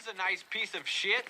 Here's a nice piece of shit.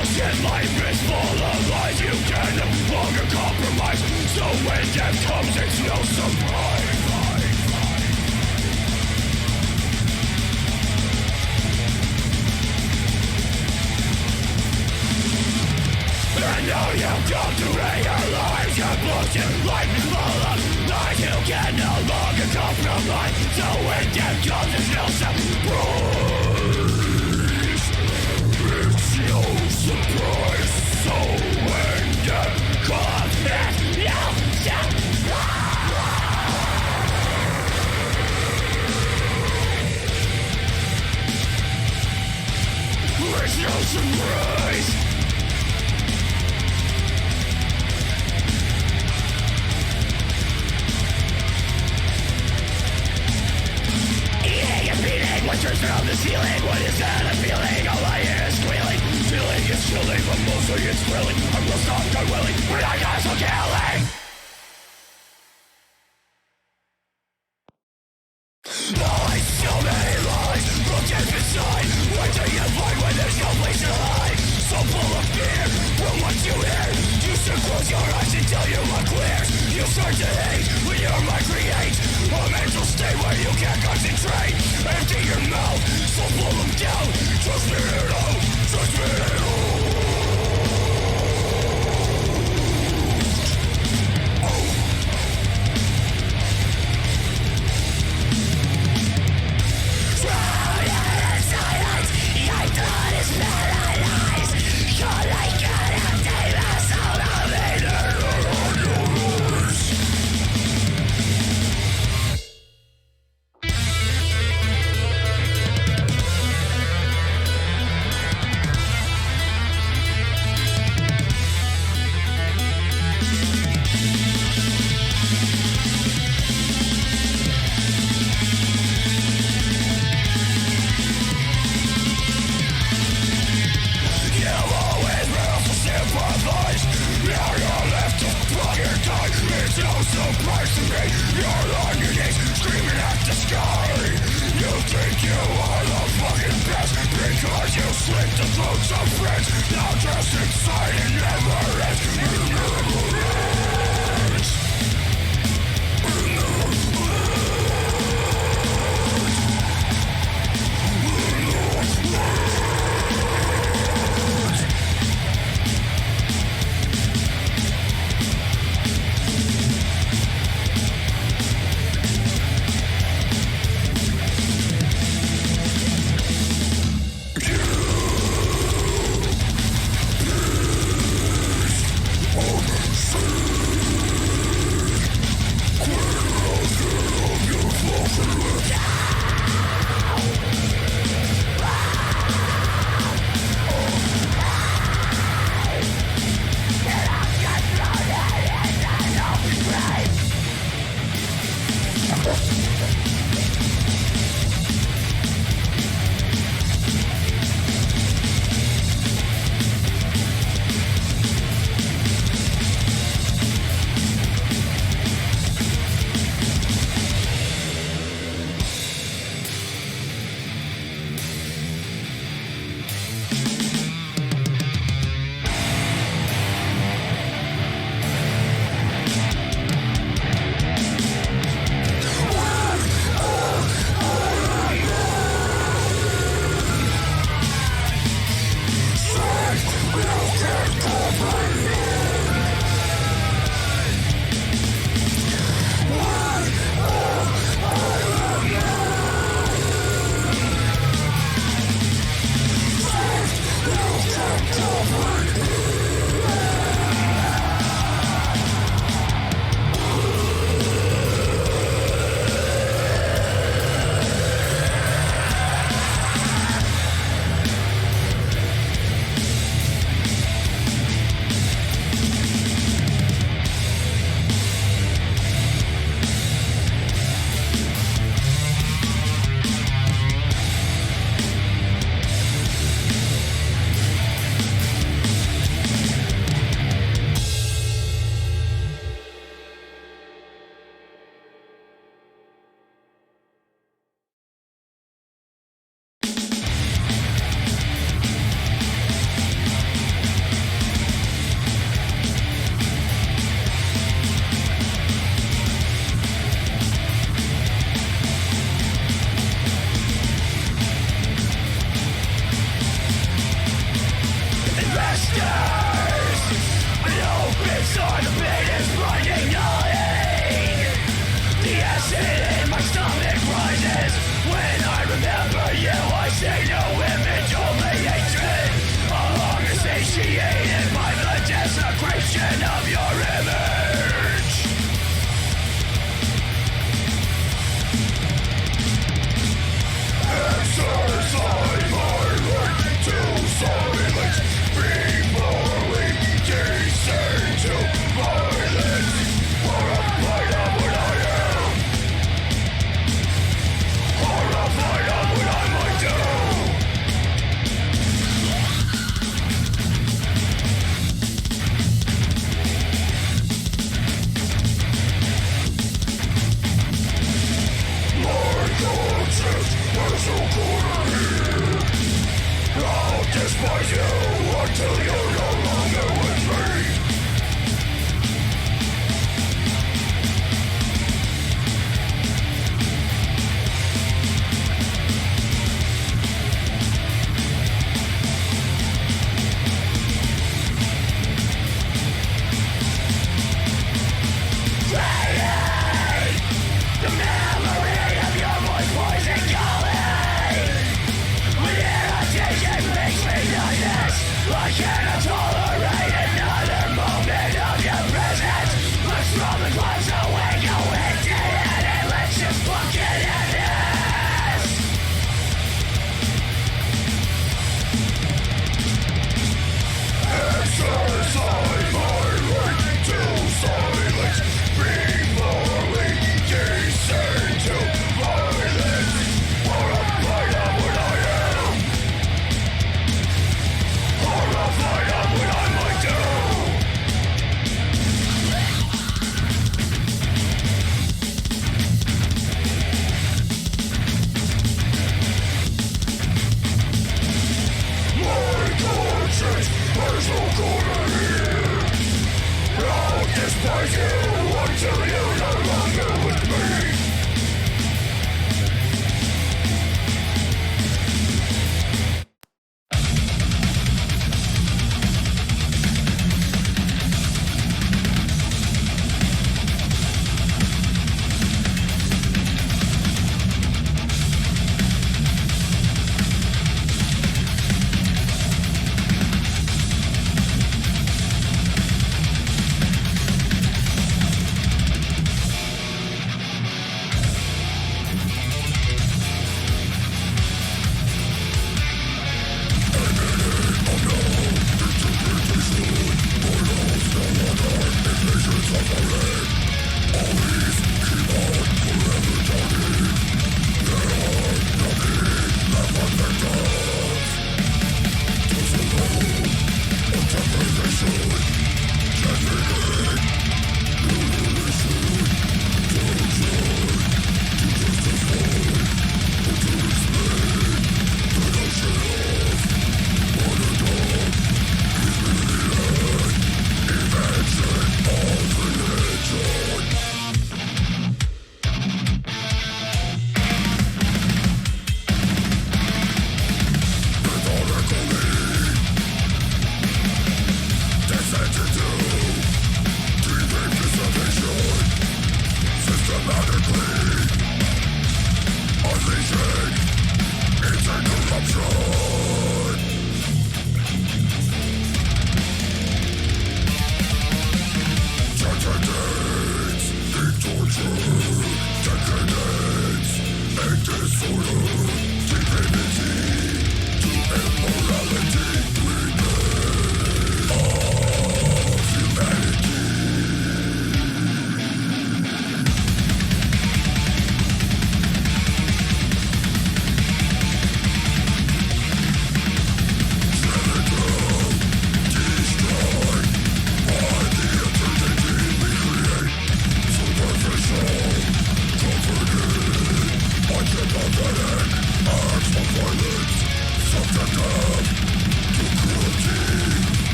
Bullshit life is full of lies. You can no longer compromise. So when death comes, it's no surprise. And now you've come to realize your bullshit life is full of lies. You can no longer compromise. So when death comes, it's no surprise. It's no surprise. So when death comes, it's no surprise. It's no surprise. Winters from the ceiling, what is that I'm feeling? All I hear is squealing. Feeling is chilling, but mostly it's thrilling. I will stop, God willing, when I got some killing. Lies, so many lies, look deep inside. What do you find when there's no place to hide? So full of fear, from what you hear. You should close your eyes until you are clear. You start to hate when your mind creates a mental state where you can't concentrate. Empty your mouth, so full of doubt. Trust me it out, trust me it out.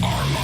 Our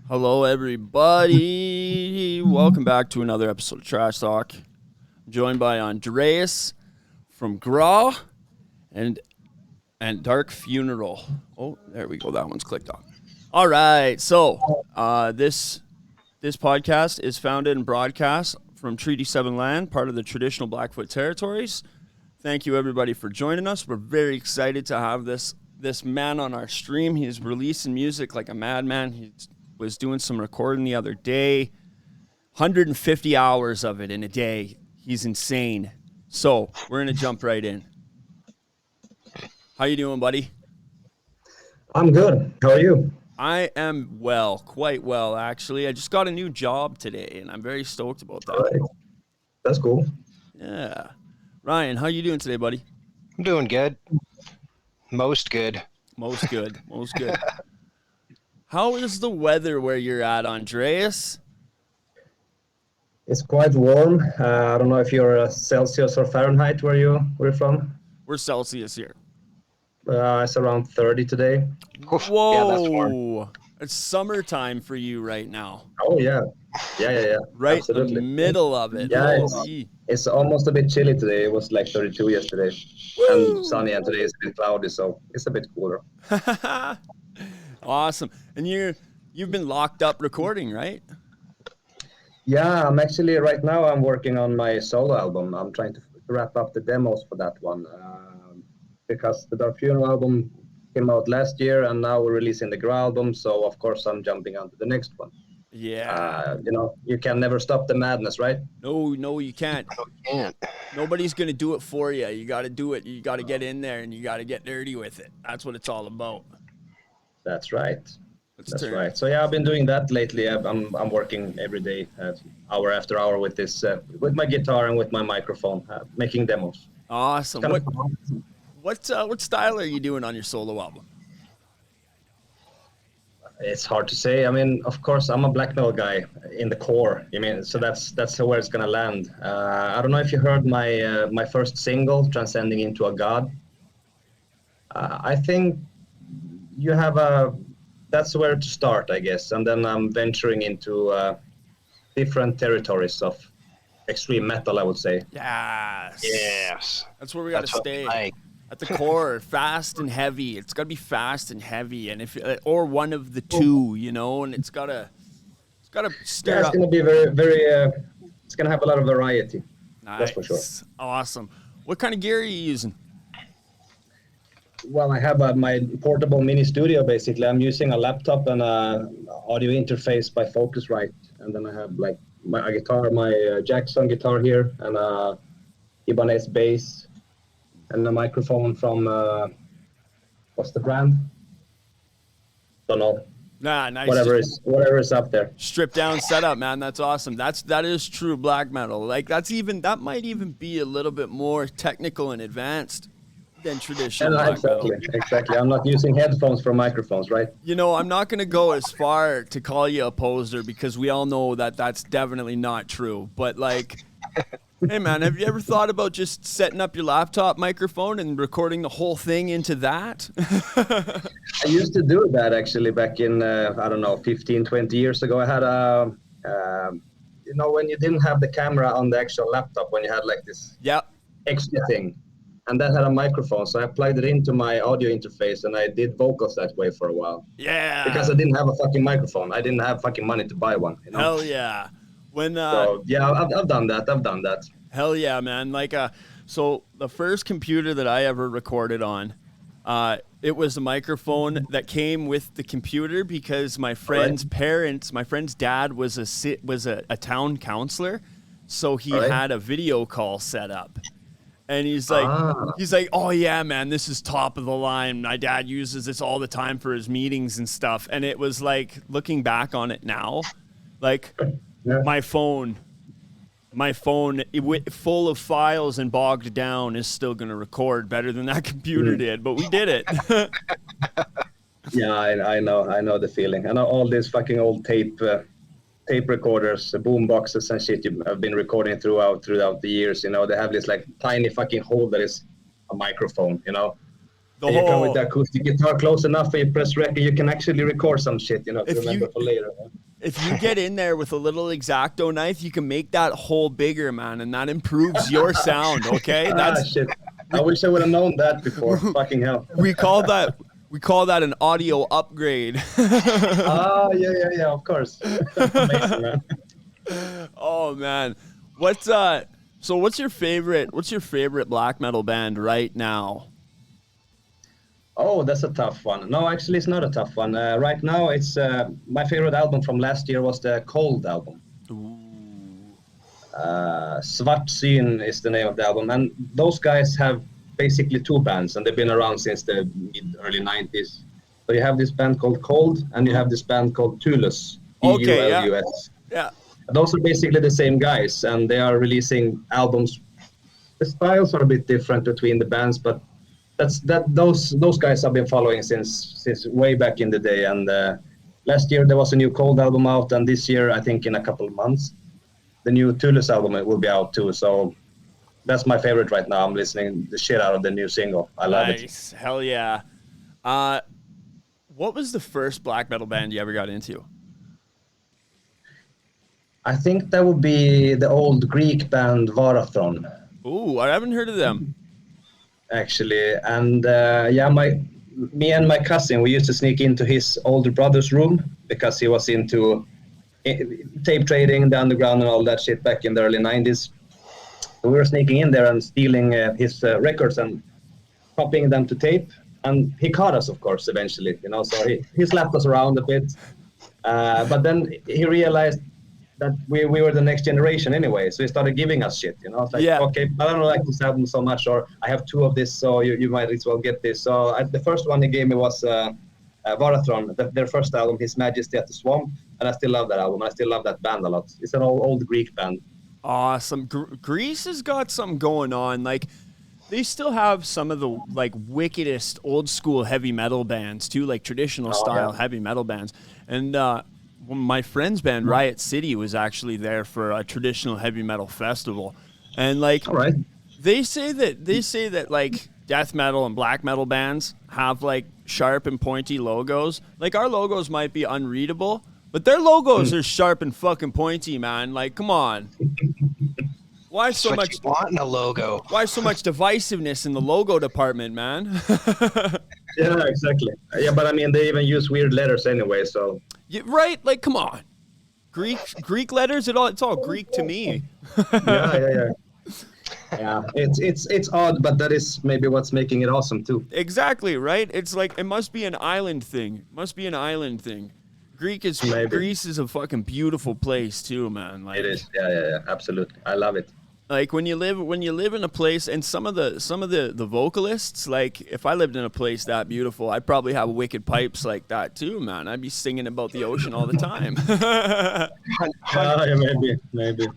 Hello, everybody. Welcome back to another episode of Trash Talk. I'm joined by Andreas from GRÁ and Dark Funeral. Oh, there we go. That one's clicked on. All right. So this podcast is founded and broadcast from Treaty 7 land, part of the traditional Blackfoot territories. Thank you, everybody, for joining us. We're very excited to have this man on our stream. He's releasing music like a madman. He was doing some recording the other day. 150 hours of it in a day. He's insane. So we're going to jump right in. How you doing, buddy? I'm good. How are you? I am well, quite well, actually. I just got a new job today, and I'm very stoked about that. All right. That's cool. Yeah. Ryan, how you doing today, buddy? I'm doing good. Most good. Most good. Most good. How is the weather where you're at, Andreas? It's quite warm. I don't know if you're Celsius or Fahrenheit where you're from. We're Celsius here. It's around 30 today. Whoa. Yeah, that's warm. It's summertime for you right now. Oh, yeah. Yeah. Right Absolutely. in the middle of it. Yeah, Holy. it's almost a bit chilly today. It was like 32 yesterday. Woo! And sunny, and today is a bit cloudy, so it's a bit cooler. Awesome. And you've been locked up recording, right? Yeah, I'm actually, right now, I'm working on my solo album. I'm trying to wrap up the demos for that one. Because the Dark Funeral album came out last year, and now we're releasing the GRÁ album, so of course I'm jumping on to the next one. Yeah. You can never stop the madness, right? No, you can't. No, you can't. Nobody's going to do it for you. You got to do it. You got to get in there, and you got to get dirty with it. That's what it's all about. That's right. Let's turn. Right. So yeah, I've been doing that lately. I'm working every day, hour after hour with this, with my guitar and with my microphone, making demos. Awesome. Kind What style are you doing on your solo album? It's hard to say. I mean, of course, I'm a black metal guy in the core. I mean, so that's where it's gonna land. I don't know if you heard my first single, "Transcending into a God." I think you have that's where to start, I guess, and then I'm venturing into different territories of extreme metal, I would say. Yes. Yes. That's where we got to That's what stay. I like. At the core, fast and heavy. It's got to be fast and heavy, and or one of the two, and it's got to stir Yeah, it's up. gonna be very, very. It's gonna have a lot of variety. That's for sure. Nice. Awesome. What kind of gear are you using? Well, I have my portable mini studio. Basically, I'm using a laptop and a audio interface by Focusrite, and then I have like my guitar, my Jackson guitar here, and a Ibanez bass, and a microphone from what's the brand? Don't know. Nah, nice. Whatever is up there. Stripped down setup, man. That's awesome. That is true black metal. Like that might even be a little bit more technical and advanced than traditional black metal. Exactly. I'm not using headphones for microphones, right? I'm not going to go as far to call you a poser because we all know that that's definitely not true. But like, hey man, have you ever thought about just setting up your laptop microphone and recording the whole thing into that? I used to do that actually back in, 15, 20 years ago. I had when you didn't have the camera on the actual laptop, when you had like this extra thing, and that had a microphone. So I plugged it into my audio interface and I did vocals that way for a while. Yeah. Because I didn't have a fucking microphone. I didn't have fucking money to buy one. Hell yeah. So yeah, I've done that. Hell yeah, man. Like, so the first computer that I ever recorded on, it was a microphone that came with the computer because my friend's parents, my friend's dad was a town counselor, so he had a video call set up. And he's like, oh yeah, man, this is top of the line. My dad uses this all the time for his meetings and stuff. And it was like, looking back on it now, like my phone full of files and bogged down is still going to record better than that computer did. But we did it. Yeah, I know the feeling. I know all these fucking old tape recorders, boom boxes and shit I've been recording throughout the years. They have this like tiny fucking hole that is a microphone. You come with the acoustic guitar close enough, and you press record, you can actually record some shit, to remember for later. If you get in there with a little X-Acto knife, you can make that hole bigger, man, and that improves your sound, okay? Shit. I wish I would have known that before. Fucking hell. We call that an audio upgrade. Yeah, of course. Amazing, man. Oh man. What's your favorite black metal band right now? Oh, that's a tough one. No, actually, it's not a tough one. Right now, it's my favorite album from last year was the Cold album. Svartsyn is the name of the album, and those guys have basically two bands, and they've been around since the early 90s. So you have this band called Cold, and you have this band called Tulus. Okay, Tulus. Yeah. Those are basically the same guys, and they are releasing albums. The styles are a bit different between the bands, but those guys I've been following since way back in the day. And last year there was a new Cold album out, and this year, I think in a couple of months, the new Tulus album will be out too. So that's my favorite right now. I'm listening the shit out of the new single. I love it. Nice. Hell yeah. What was the first black metal band you ever got into? I think that would be the old Greek band Varathron. Ooh, I haven't heard of them. Actually, and me and my cousin, we used to sneak into his older brother's room because he was into tape trading, the underground, and all that shit back in the early 90s. So we were sneaking in there and stealing his records and copying them to tape. And he caught us, of course, eventually. So he slapped us around a bit. But then he realized that we were the next generation anyway, so he started giving us shit, It's like, okay, I don't like this album so much, or I have two of this, so you might as well get this. So the first one he gave me was Varathron, their first album, His Majesty at the Swamp, and I still love that album. I still love that band a lot. It's an old Greek band. Awesome. Greece has got something going on. Like, they still have some of the wickedest old school heavy metal bands too, like traditional style heavy metal bands. And my friend's band Riot City was actually there for a traditional heavy metal festival, and they say that like death metal and black metal bands have like sharp and pointy logos. Like, our logos might be unreadable, but their logos are sharp and fucking pointy, man. Like, come on. Why so much? You want in a logo? Why so much divisiveness in the logo department, man? Yeah, exactly. Yeah, but I mean, they even use weird letters anyway, so. Yeah, right? Like, come on. Greek letters, it's all Greek to me. Yeah. Yeah, it's odd, but that is maybe what's making it awesome too. Exactly, right? It's like, it must be an island thing. Greece is a fucking beautiful place too, man. Like, it is. Yeah, absolutely. I love it. Like, when you live in a place, and some of the vocalists, like, if I lived in a place that beautiful, I'd probably have wicked pipes like that too, man. I'd be singing about the ocean all the time. Maybe.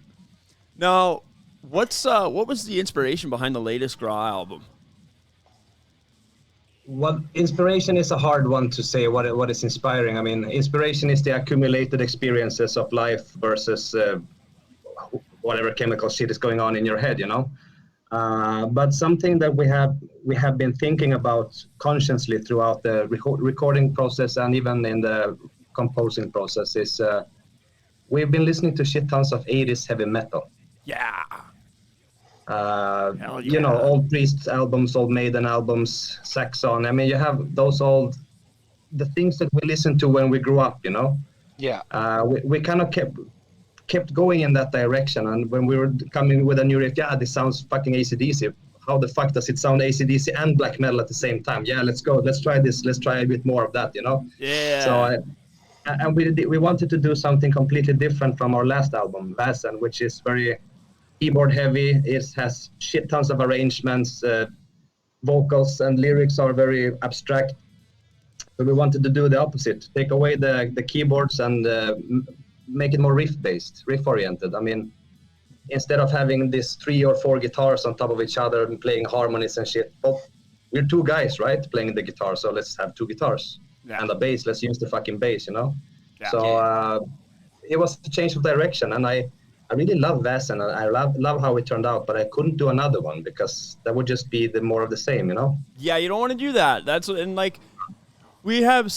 Now, what was the inspiration behind the latest GRÁ album? What inspiration is a hard one to say. What is inspiring? I mean, inspiration is the accumulated experiences of life versus whatever chemical shit is going on in your head, But something that we have been thinking about consciously throughout the recording process and even in the composing process is we've been listening to shit tons of 80s heavy metal. Yeah. Old Priest albums, old Maiden albums, Saxon. I mean, you have the things that we listened to when we grew up, Yeah. We kind of kept going in that direction, and when we were coming with a new riff, this sounds fucking AC/DC. How the fuck does it sound AC/DC and black metal at the same time? Yeah, let's go. Let's try this. Let's try a bit more of that, Yeah. So, and we wanted to do something completely different from our last album, Vasen, which is very keyboard heavy. It has shit tons of arrangements, vocals and lyrics are very abstract. So we wanted to do the opposite, take away the keyboards and make it more riff-oriented. I mean, instead of having this 3 or 4 guitars on top of each other and playing harmonies and shit, well, we're 2 guys, right, playing the guitar, so let's have 2 guitars. Yeah. And a bass, let's use the fucking bass, Yeah. So it was a change of direction, and I I really love Vess, and I love how it turned out, but I couldn't do another one because that would just be the more of the same, you know? Yeah, you don't want to do that. That's and like we have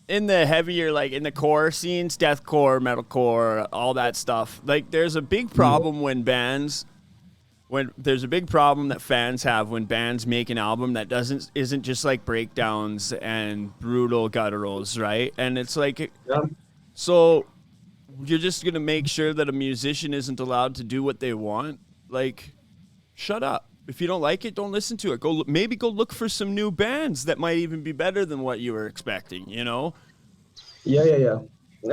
in the heavier, like in the core scenes, deathcore, metalcore, all that stuff. Like there's a big problem when there's a big problem that fans have when bands make an album that isn't just like breakdowns and brutal gutturals, right? And it's like so you're just going to make sure that a musician isn't allowed to do what they want? Like, shut up. If you don't like it, don't listen to it. Maybe go look for some new bands that might even be better than what you were expecting, you know? Yeah.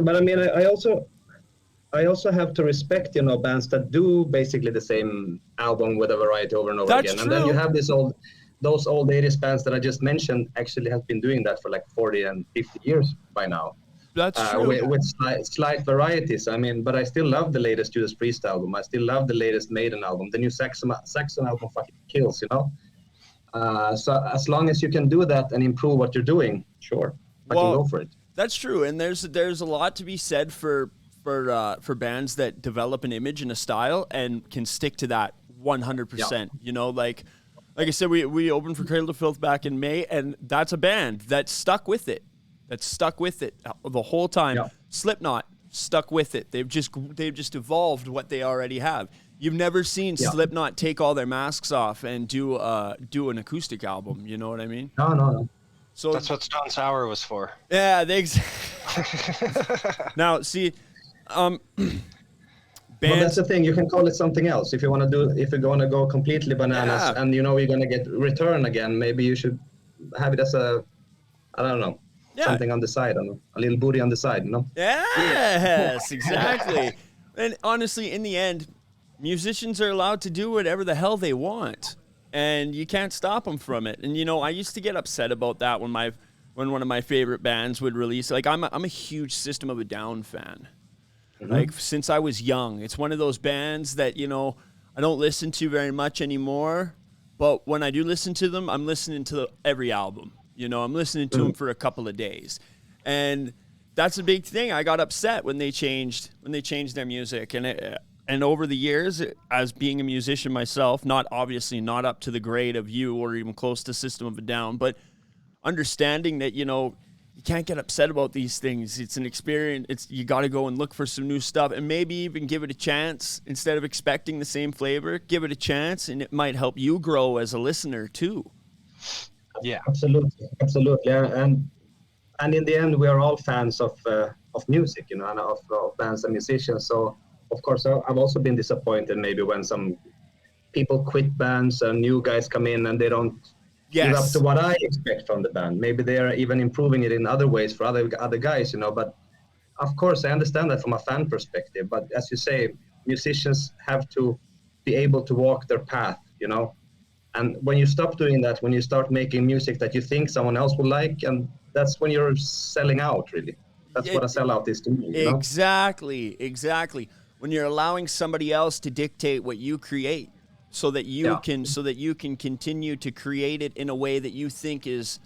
But I mean, I also have to respect, you know, bands that do basically the same album with a variety over and over That's again. true. And then you have those old 80s bands that I just mentioned actually have been doing that for like 40 and 50 years by now. That's true. With slight varieties. I mean, but I still love the latest Judas Priest album. I still love the latest Maiden album. The new Saxon album fucking kills, you know? So as long as you can do that and improve what you're doing, sure, I can go for it. That's true. And there's a lot to be said for bands that develop an image and a style and can stick to that 100%. Yeah. You know, like I said, we opened for Cradle to Filth back in May, and that's a band that stuck with it. The whole time. Yeah. Slipknot stuck with it. They've just evolved what they already have. You've never seen Slipknot take all their masks off and do an acoustic album. You know what I mean? No. So That's what Stone Sour was for. yeah, now see, Well, bands. that's the thing. You can call it something else if you're going to go completely bananas, and you know you're going to get return again. Maybe you should have it as I don't know, something on the side, a little booty on the side, you know? Yes, exactly. And honestly, in the end, musicians are allowed to do whatever the hell they want, and you can't stop them from it. And you know, I used to get upset about that when one of my favorite bands would release. Like I'm a huge System of a Down fan. Like since I was young, it's one of those bands that, you know, I don't listen to very much anymore, but when I do listen to them, I'm listening to every album. You know, I'm listening to them for a couple of days. And that's a big thing. I got upset when they changed their music, and over the years, as being a musician myself, not up to the grade of you or even close to System of a Down, but understanding that, you know, you can't get upset about these things. It's an experience. You got to go and look for some new stuff, and maybe even give it a chance instead of expecting the same flavor. Give it a chance, and it might help you grow as a listener too. Yeah. Absolutely. And in the end, we are all fans of music, you know, and of bands and musicians. So of course, I've also been disappointed maybe when some people quit bands and new guys come in and they don't live up to what I expect from the band. Maybe they are even improving it in other ways for other guys, you know. But of course, I understand that from a fan perspective. But as you say, musicians have to be able to walk their path, you know. And when you stop doing that, when you start making music that you think someone else will like, and that's when you're selling out, really. That's what a sellout is to me. You know? Exactly. When you're allowing somebody else to dictate what you create, so that you can continue to create it in a way that you think is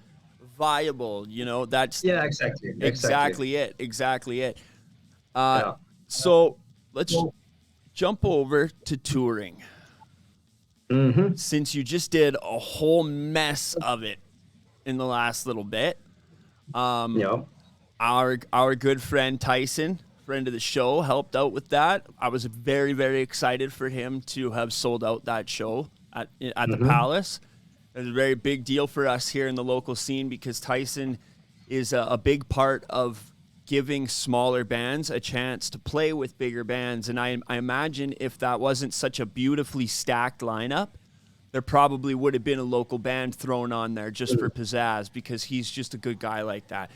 viable. You know, that's exactly it. So let's jump over to touring. Since you just did a whole mess of it in the last little bit, our good friend Tyson, friend of the show, helped out with that. I was very, very excited for him to have sold out that show at the Palace. It was a very big deal for us here in the local scene because Tyson is a big part of giving smaller bands a chance to play with bigger bands. And I imagine if that wasn't such a beautifully stacked lineup, there probably would have been a local band thrown on there just for pizzazz because he's just a good guy like that.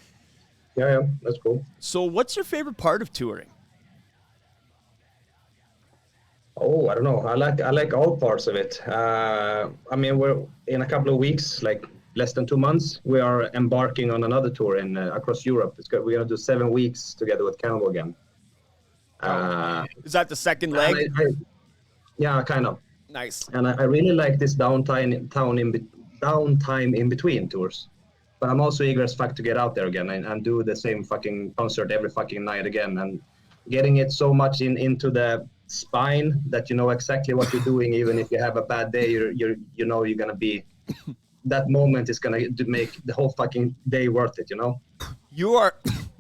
Yeah, that's cool. So what's your favorite part of touring? Oh, I don't know. I like all parts of it. I mean, we're in a couple of weeks, like less than 2 months, we are embarking on another tour in across Europe. We're gonna do 7 weeks together with Cannibal again. Is that the second leg? Yeah, kind of. Nice. And I really like this downtime in between tours. But I'm also eager as fuck to get out there again and do the same fucking concert every fucking night again. And getting it so much into the spine that you know exactly what you're doing. Even if you have a bad day, you know you're gonna be. That moment is gonna make the whole fucking day worth it. You know. You are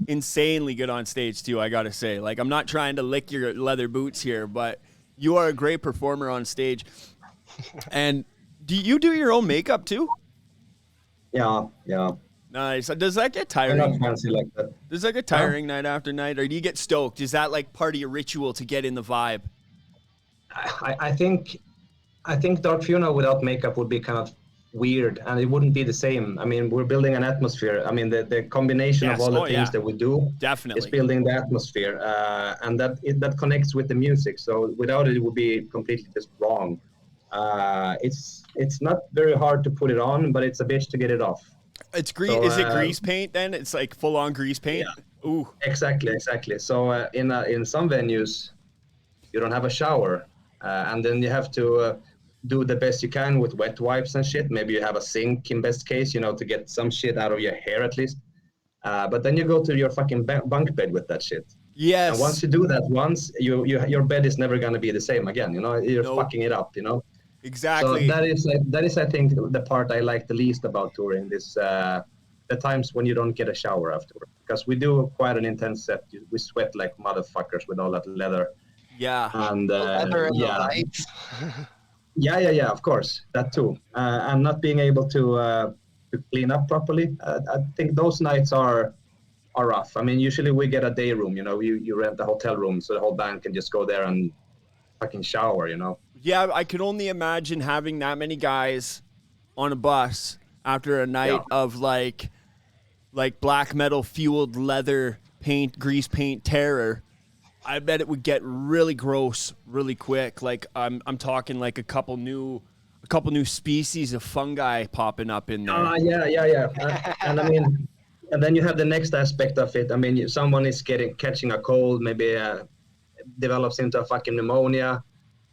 insanely good on stage too, I gotta say. Like, I'm not trying to lick your leather boots here, but you are a great performer on stage. And do you do your own makeup too? Yeah. Nice. Does that get I'm tiring? not fancy like that. Does that get tiring night after night, or do you get stoked? Is that like part of your ritual to get in the vibe? I think Dark Funeral without makeup would be kind of weird, and it wouldn't be the same. I mean, we're building an atmosphere. I mean, the combination Yes. of all the Oh, things yeah. that we do Definitely. is building the atmosphere, and that connects with the music. So without it, it would be completely just wrong. It's not very hard to put it on, but it's a bitch to get it off. It's grease. So, Is it grease paint then? It's like full on grease paint. Yeah. Ooh. Exactly. So in some venues, you don't have a shower, and then you have to do the best you can with wet wipes and shit. Maybe you have a sink in best case, you know, to get some shit out of your hair at least. But then you go to your fucking bunk bed with that shit. Yes. And once you do that your bed is never gonna be the same again. You know, you're Nope. fucking it up. You know. Exactly. So that is I think the part I like the least about touring. This the times when you don't get a shower afterward, because we do quite an intense set. We sweat like motherfuckers with all that leather. Yeah. And Leather and the yeah. lights. Yeah, of course, that too. And not being able to clean up properly. I think those nights are rough. I mean, usually we get a day room, you know, you rent a hotel room so the whole band can just go there and fucking shower, you know. Yeah, I could only imagine having that many guys on a bus after a night of like black metal fueled leather paint, grease paint terror. I bet it would get really gross really quick. Like I'm talking like a couple new species of fungi popping up in there. Yeah. And I mean, and then you have the next aspect of it. I mean, someone is catching a cold, maybe develops into a fucking pneumonia,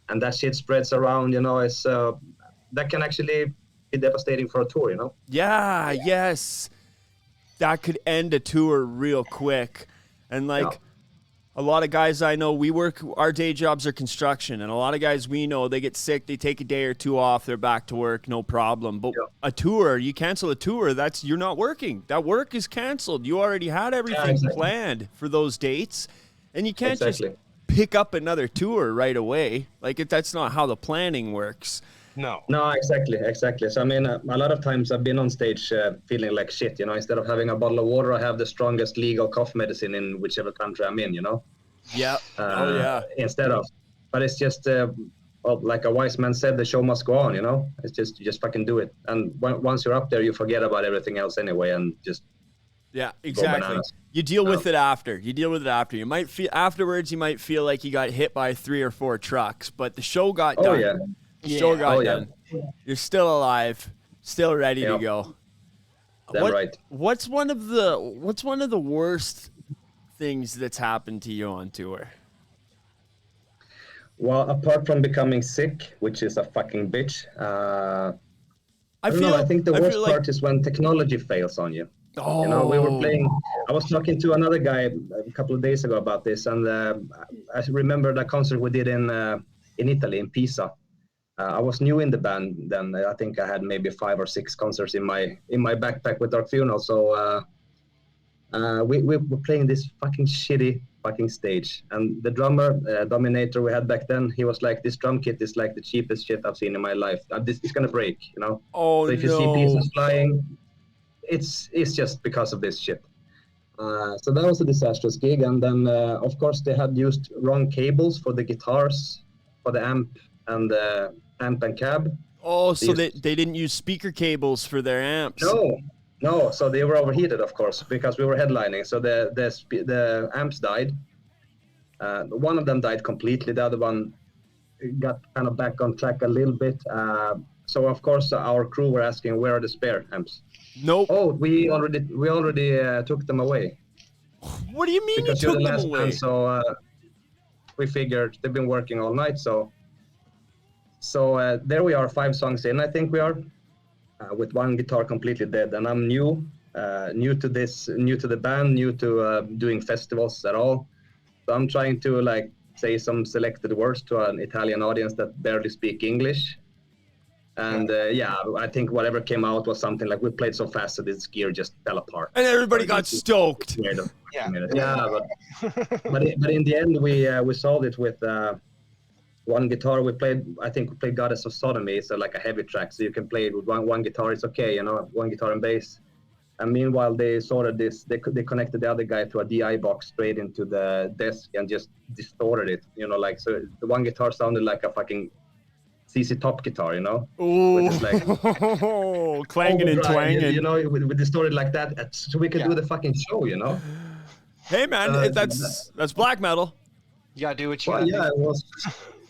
and that shit spreads around. You know, it's that can actually be devastating for a tour. You know. Yeah, yes. That could end a tour real quick. And like a lot of guys I know, our day jobs are construction, and a lot of guys we know, they get sick, they take a day or two off, they're back to work, no problem. But a tour, you cancel a tour, you're not working. That work is canceled. You already had everything planned for those dates, and you can't just pick up another tour right away. Like, that's not how the planning works. No, exactly. So I mean, a lot of times I've been on stage feeling like shit. You know, instead of having a bottle of water, I have the strongest legal cough medicine in whichever country I'm in. You know. Yeah. Instead of, but it's just like a wise man said, the show must go on. You know, it's just you just fucking do it. And once you're up there, you forget about everything else anyway, and just exactly. You deal with it after. You might feel afterwards. You might feel like you got hit by 3 or 4 trucks, but the show got done. Yeah. Show got done. You're still alive, still ready to go. That's right. What's one of the worst things that's happened to you on tour? Well, apart from becoming sick, which is a fucking bitch, I think the worst part is when technology fails on you. Oh. You know, we were playing. I was talking to another guy a couple of days ago about this, and I remember the concert we did in Italy, in Pisa. I was new in the band then. I think I had maybe 5 or 6 concerts in my backpack with Dark Funeral. So we were playing this fucking shitty fucking stage, and the drummer, Dominator we had back then, he was like, "This drum kit is like the cheapest shit I've seen in my life. This is gonna break, you know." Oh, so if you see pieces flying, it's just because of this shit. So that was a disastrous gig, and then of course they had used wrong cables for the guitars, for the amp and cab. Oh, so they didn't use speaker cables for their amps. No, so they were overheated, of course, because we were headlining. So the amps died. One of them died completely. The other one got kind of back on track a little bit. So of course our crew were asking, where are the spare amps? Nope. Oh, we already took them away. What do you mean because you took you're the them last away? band, so we figured they've been working all night. So there we are, 5 songs in, I think we are. With one guitar completely dead, and I'm new to the band, new to doing festivals at all. So I'm trying to like say some selected words to an Italian audience that barely speak English. And yeah, I think whatever came out was something like we played so fast that this gear just fell apart. And everybody got stoked. Yeah, but in the end we solved it with one guitar. I think we played Goddess of Sodomy. It's like a heavy track, so you can play it with one guitar. It's okay, you know, one guitar and bass. And meanwhile, they sorted this. They connected the other guy to a DI box straight into the desk and just distorted it. You know, like so the one guitar sounded like a fucking CC Top guitar, you know. Ooh, like clanging and twanging. You know, we distorted like that, so we could do the fucking show, you know. Hey man, that's black metal. You gotta do what you Well, gotta yeah, do. it was.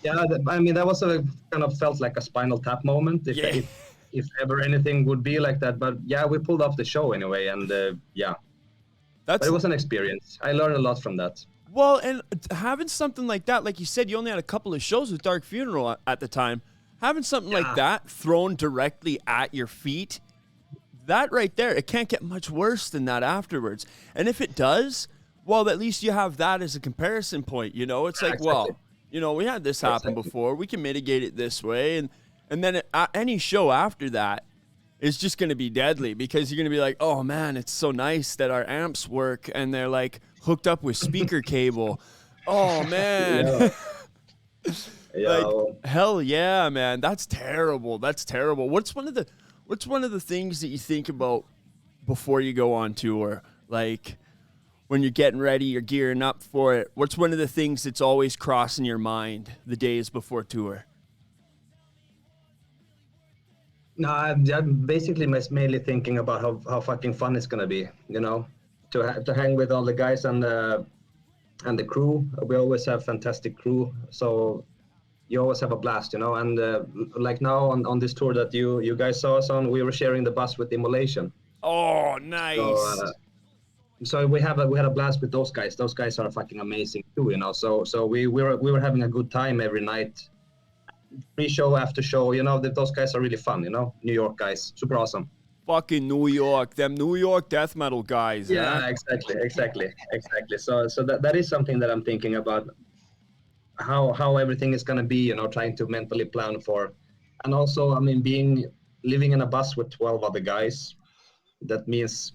Yeah, I mean that was a kind of felt like a Spinal Tap moment, if ever anything would be like that. But yeah, we pulled off the show anyway, and yeah, but it was an experience. I learned a lot from that. Well, and having something like that, like you said, you only had a couple of shows with Dark Funeral at the time. Having something like that thrown directly at your feet, that right there, it can't get much worse than that afterwards. And if it does, well, at least you have that as a comparison point. You know, it's like, exactly. well, you know, we had this happen before. We can mitigate it this way. And then any show after that is just going to be deadly because you're going to be like, oh, man, it's so nice that our amps work and they're like hooked up with speaker cable. Oh, man. Yeah, like, hell yeah, man. That's terrible. That's terrible. What's one of the things that you think about before you go on tour? Like when you're getting ready, you're gearing up for it. What's one of the things that's always crossing your mind the days before tour? No, I'm basically mainly thinking about how fucking fun it's gonna be. You know, to hang with all the guys and the crew. We always have fantastic crew, so you always have a blast, you know. And like now on this tour that you guys saw us on, we were sharing the bus with Immolation. Oh, nice. So we had a blast with those guys. Those guys are fucking amazing too, you know. So we were having a good time every night, pre-show, after show. You know, those guys are really fun. You know, New York guys, super awesome. Fucking New York, them New York death metal guys. Yeah, huh? exactly. So that is something that I'm thinking about. How everything is gonna be, you know, trying to mentally plan for, and also, I mean, living in a bus with 12 other guys, that means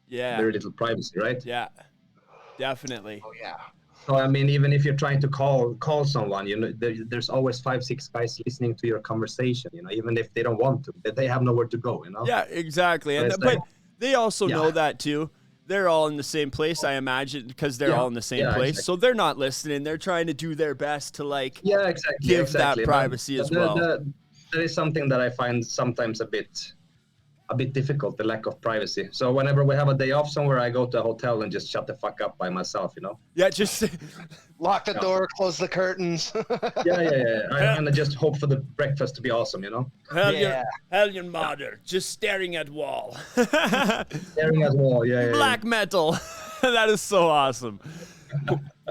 very little privacy, right? Yeah, definitely. Oh yeah. So I mean, even if you're trying to call someone, you know, there's always 5-6 guys listening to your conversation, you know, even if they don't want to, they have nowhere to go, you know. Yeah, exactly. And but they also know that too. They're all in the same place, I imagine, because they're all in the same place. Exactly. So they're not listening. They're trying to do their best to like exactly, give that privacy as well. That is something that I find sometimes a bit difficult, the lack of privacy. So whenever we have a day off somewhere, I go to a hotel and just shut the fuck up by myself, you know. Yeah, just Lock the door, close the curtains. And I just hope for the breakfast to be awesome, you know. Heljarmadr, just staring at wall. Staring at the wall, Black metal. That is so awesome.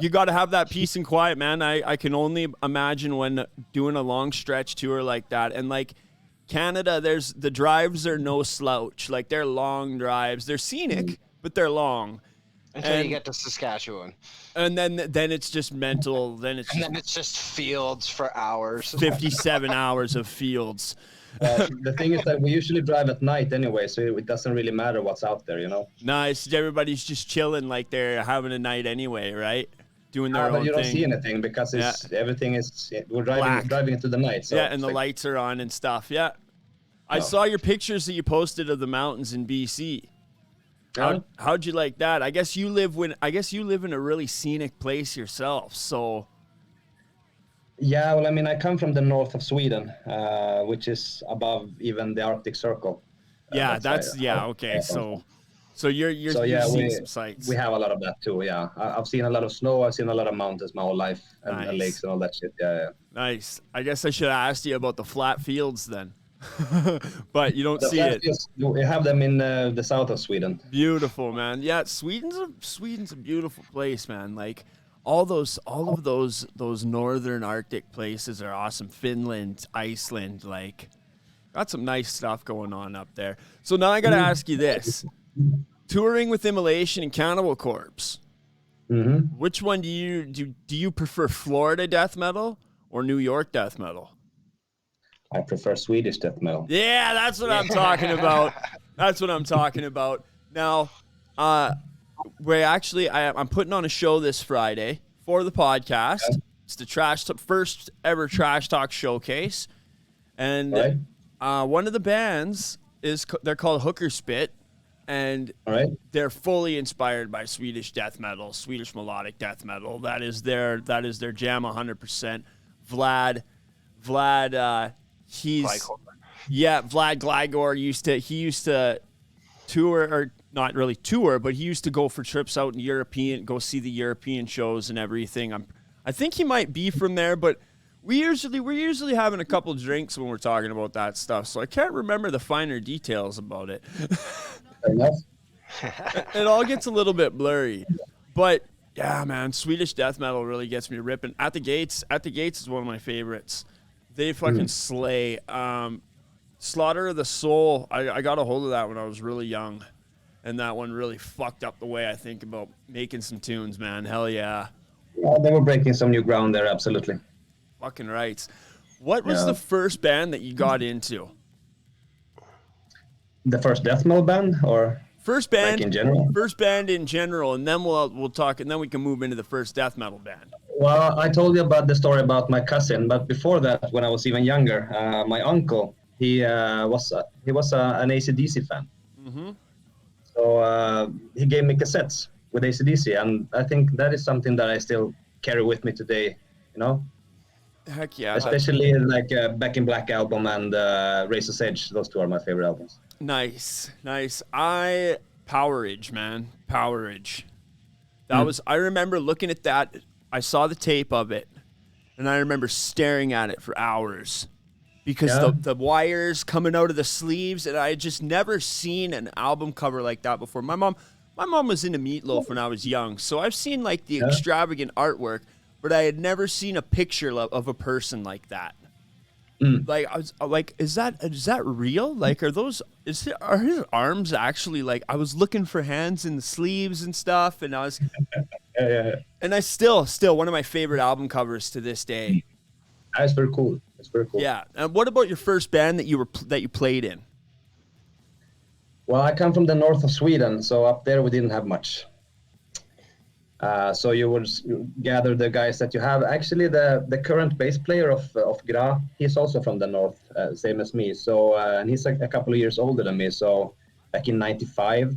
You got to have that peace and quiet, man. I can only imagine when doing a long stretch tour like that. And like Canada, the drives are no slouch. Like they're long drives. They're scenic, but they're long. Until you get to Saskatchewan. And then it's just mental. Then it's just fields for hours. 57 hours of fields. The thing is that we usually drive at night anyway, so it doesn't really matter what's out there, you know. Nice. Everybody's just chilling like they're having a night anyway, right? Doing their own thing. But you don't see anything because everything is we're driving into the night. So and the lights are on and stuff. Yeah. I saw your pictures that you posted of the mountains in BC. How'd you like that? I guess you live in a really scenic place yourself, so. Yeah, well, I mean, I come from the north of Sweden, which is above even the Arctic Circle. Yeah, okay. So you've seen some sights. We have a lot of that too. Yeah, I've seen a lot of snow. I've seen a lot of mountains my whole life, and lakes and all that shit. Yeah. Nice. I guess I should have asked you about the flat fields then. But you don't see it. We have them in the south of Sweden. Beautiful, man. Yeah, Sweden's a beautiful place, man. Like all of those northern Arctic places are awesome. Finland, Iceland, like got some nice stuff going on up there. So now I got to ask you this. Touring with Immolation and Cannibal Corpse. Mm-hmm. Which one do you prefer, Florida death metal or New York death metal? I prefer Swedish death metal. Yeah, that's what I'm talking about. That's what I'm talking about. Now, I'm putting on a show this Friday for the podcast. Yeah. It's the first ever Trash Talk showcase, and one of the bands they're called Hooker Spit, and they're fully inspired by Swedish death metal, Swedish melodic death metal. That is their jam 100%. Vlad, Vlad Glagor used to tour, or not really tour, but he used to go for trips out in go see the European shows and everything. I think he might be from there, but we're usually having a couple drinks when we're talking about that stuff, so I can't remember the finer details about it. It all gets a little bit blurry, but yeah, man, Swedish death metal really gets me ripping. At the Gates is one of my favorites. They fucking slay. Slaughter of the Soul, I got a hold of that when I was really young, and that one really fucked up the way I think about making some tunes, man. Hell yeah. Yeah, they were breaking some new ground there, absolutely. Fucking right. What was the first band that you got into? The first death metal band, or first band in general? First band in general, and then we'll talk, and then we can move into the first death metal band. Well, I told you about the story about my cousin, but before that, when I was even younger, my uncle, he was an AC/DC fan. Mm-hmm. So he gave me cassettes with AC/DC, and I think that is something that I still carry with me today, you know? Heck yeah. Especially like Back in Black album and Razor's Edge. Those two are my favorite albums. Nice. Powerage, man. Powerage. I remember looking at that. I saw the tape of it, and I remember staring at it for hours because the wires coming out of the sleeves, and I had just never seen an album cover like that before. My mom was into Meatloaf when I was young, so I've seen like the extravagant artwork, but I had never seen a picture of a person like that. Like I was like, is that real? Like, are his arms actually, like, I was looking for hands in the sleeves and stuff, and I was, and I still one of my favorite album covers to this day. That's very cool. Yeah. And what about your first band that you played in? Well, I come from the north of Sweden, so up there we didn't have much. So you would gather the guys that you have. Actually, the current bass player of GRÁ, he's also from the north, same as me. So and he's a couple of years older than me. So back in '95,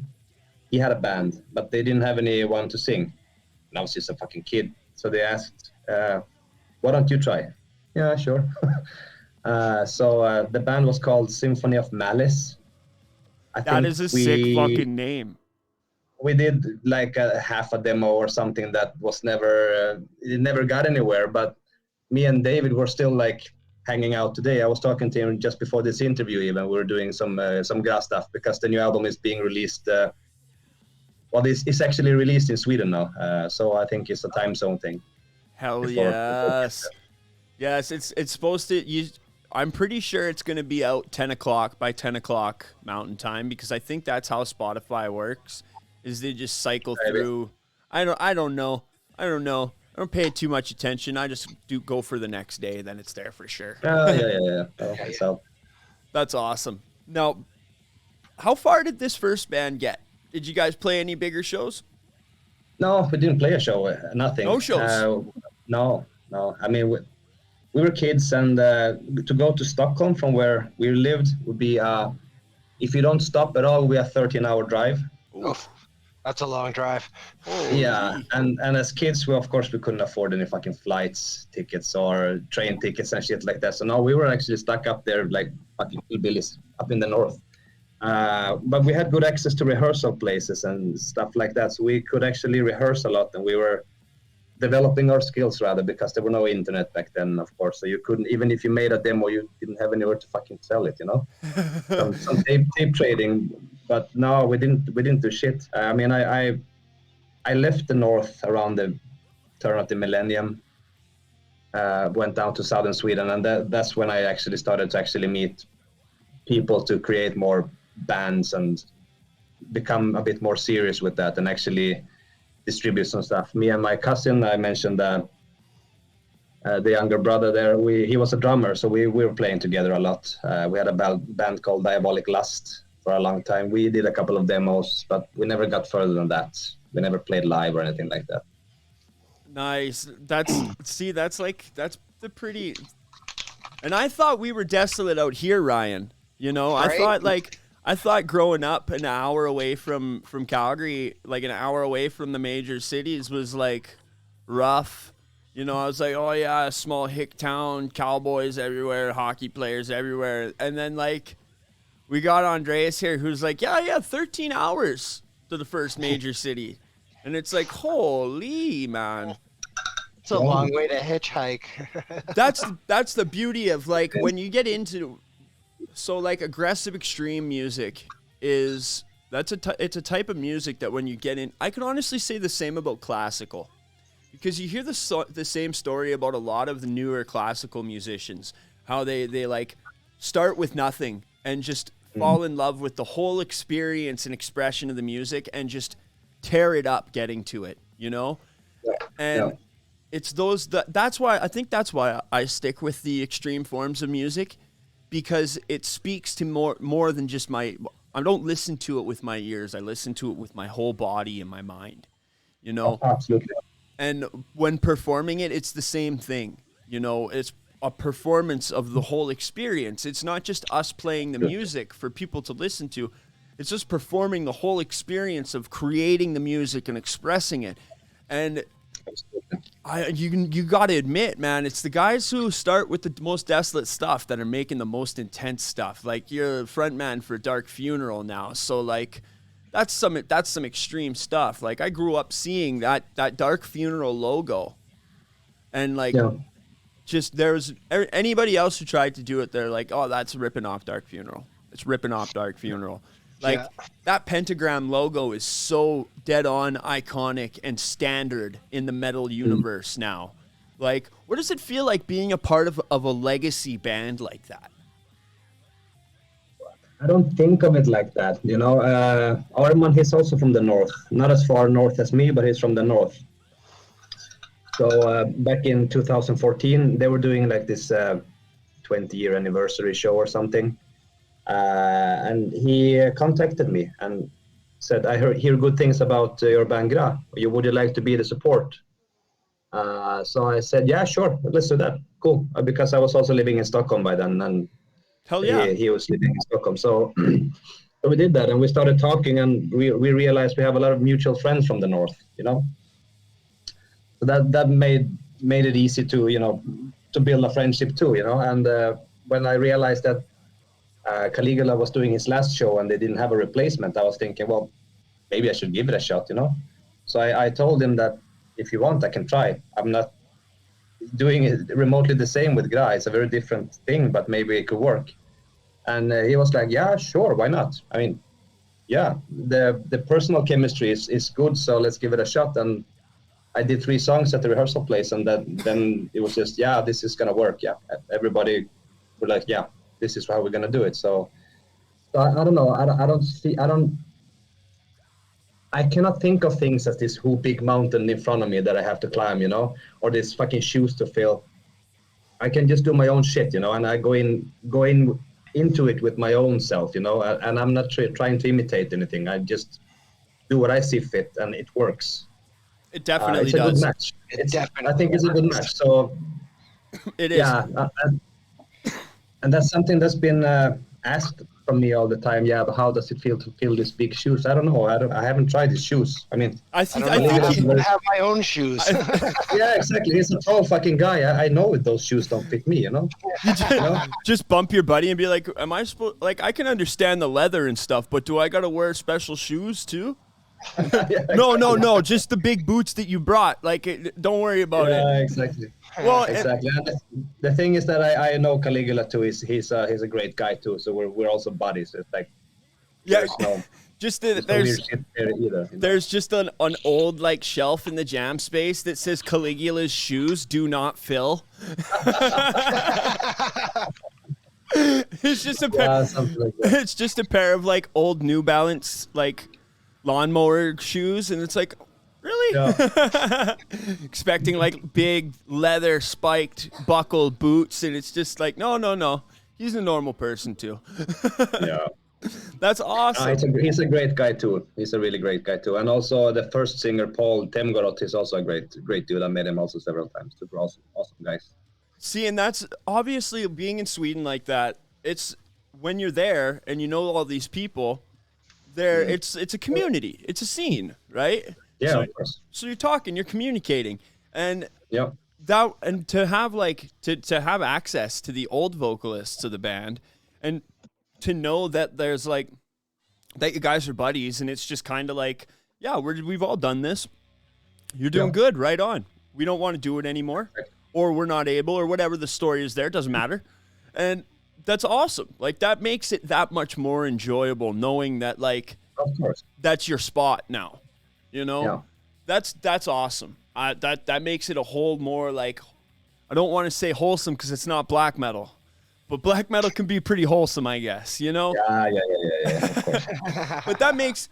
he had a band, but they didn't have anyone to sing. And I was just a fucking kid. So they asked, "Why don't you try?" Yeah, sure. So the band was called Symphony of Malice. That is a sick fucking name. We did like half a demo or something that was it never got anywhere, but me and David were still like hanging out today. I was talking to him just before this interview even. We were doing some GRÁ stuff because the new album is being released. It's actually released in Sweden now, so I think it's a time zone thing. Hell yes. Yes, it's supposed to, I'm pretty sure it's going to be out 10 o'clock by 10 o'clock Mountain Time, because I think that's how Spotify works. Is they just cycle through. I don't know. I don't pay too much attention. I just go for the next day, then it's there for sure. Yeah. So that's awesome. Now, how far did this first band get? Did you guys play any bigger shows? No, we didn't play a show. Nothing. No shows. No. I mean, we were kids, and to go to Stockholm from where we lived would be, if you don't stop at all, we a 13-hour drive. Oof. That's a long drive. Yeah, and as kids, we couldn't afford any fucking flights tickets or train tickets and shit like that. So no, we were actually stuck up there like fucking hillbillies up in the north. But we had good access to rehearsal places and stuff like that, so we could actually rehearse a lot, and we were developing our skills rather, because there were no internet back then, of course. So you couldn't, even if you made a demo, you didn't have anywhere to fucking sell it, you know. some tape trading. But no, we didn't do shit. I mean, I left the north around the turn of the millennium, went down to southern Sweden, and that's when I actually started to actually meet people to create more bands and become a bit more serious with that, and actually distribute some stuff. Me and my cousin, I mentioned the younger brother there. He was a drummer, so we were playing together a lot. We had a band called Diabolic Lust for a long time. We did a couple of demos, but we never got further than that. We never played live or anything like that. Nice. That's the pretty. And I thought we were desolate out here, Ryan. You know, Right. I thought growing up an hour away from Calgary, like an hour away from the major cities, was like rough. You know, I was like, oh yeah, a small hick town, cowboys everywhere, hockey players everywhere. And then like we got Andreas here who's like, yeah, 13 hours to the first major city. And it's like, holy man. It's a long way to hitchhike. That's the beauty of like when you get into so like aggressive extreme music is it's a type of music that when you get in, I can honestly say the same about classical. Because you hear the same story about a lot of the newer classical musicians, how they like start with nothing and just fall in love with the whole experience and expression of the music and just tear it up getting to it, you know? And it's that's why I stick with the extreme forms of music, because it speaks to more than just I don't listen to it with my ears. I listen to it with my whole body and my mind, you know? Absolutely. And when performing it, it's the same thing. You know, it's a performance of the whole experience. It's not just us playing the music for people to listen to. It's just performing the whole experience of creating the music and expressing it. And you got to admit, man, it's the guys who start with the most desolate stuff that are making the most intense stuff. Like you're a front man for Dark Funeral now. So like, that's some extreme stuff. Like I grew up seeing that Dark Funeral logo, and like, just there's anybody else who tried to do it, they're like, oh, that's ripping off Dark Funeral. It's ripping off Dark Funeral. Like that pentagram logo is so dead on iconic and standard in the metal universe now. Like, what does it feel like being a part of a legacy band like that? I don't think of it like that, you know. Arman, he's also from the north, not as far north as me, but he's from the north. So back in 2014, they were doing like this 20-year anniversary show or something, and he contacted me and said, "I hear good things about your band GRÁ. Would you like to be the support?" So I said, "Yeah, sure, let's do that. Cool," because I was also living in Stockholm by then, and Hell yeah. He was living in Stockholm. So, so we did that, and we started talking, and we realized we have a lot of mutual friends from the north, you know. So that made it easy to, you know, to build a friendship too, you know. And when I realized that Caligula was doing his last show and they didn't have a replacement, I was thinking, well, maybe I should give it a shot, you know. So I told him that if you want, I can try. I'm not doing it remotely the same with GRÁ. It's a very different thing, but maybe it could work. And he was like, yeah, sure, why not? I mean, yeah, the personal chemistry is good, so let's give it a shot. And I did 3 songs at the rehearsal place, and then it was just, yeah, this is gonna work. Yeah, everybody were like, yeah, this is how we're gonna do it. So I don't know. I cannot think of things as this whole big mountain in front of me that I have to climb, you know, or these fucking shoes to fill. I can just do my own shit, you know, and I go into it with my own self, you know, and I'm not trying to imitate anything. I just do what I see fit, and it works. It definitely it's a does. good match. I think it's a good match. So it is. Yeah, and that's something that's been asked from me all the time. Yeah, but how does it feel to fill these big shoes? I don't know. I haven't tried these shoes. I mean, I think I have my own shoes. yeah, exactly. He's a tall fucking guy. I know those shoes don't fit me, you know. Just bump your buddy and be like, am I supposed, like, I can understand the leather and stuff, but do I got to wear special shoes too? Yeah, No, just the big boots that you brought. Like, don't worry about it. Yeah, exactly. Well, exactly. And the thing is that I know Caligula too. He's a great guy too. So we're also buddies. It's like, yeah, no, just no weird shit there either, you know? there's just an old like shelf in the jam space that says Caligula's shoes do not fill. It's just a pair. Something like that. It's just a pair of like old New Balance like lawnmower shoes, and it's like, Really? Yeah. Expecting like big leather spiked buckled boots, and it's just like, no. He's a normal person too. Yeah. That's awesome. He's a great guy too. He's a really great guy too. And also the first singer, Paul Temgorot, is also a great dude. I met him also several times. Super awesome guys. See, and that's obviously being in Sweden like that. It's when you're there and you know all these people. There, it's a community. It's a scene, right? Yeah, so, of course. So you're talking, you're communicating, and Yeah. that and to have like to have access to the old vocalists of the band, and to know that there's like that you guys are buddies, and it's just kind of like, yeah, we've all done this. You're doing good, right on. We don't want to do it anymore, or we're not able, or whatever the story is. There doesn't matter, and that's awesome. Like that makes it that much more enjoyable, knowing that like Of course. that's your spot now. You know, Yeah. that's awesome. That makes it a whole more like, I don't want to say wholesome because it's not black metal, but black metal can be pretty wholesome, I guess. You know. Yeah. Of course. But that makes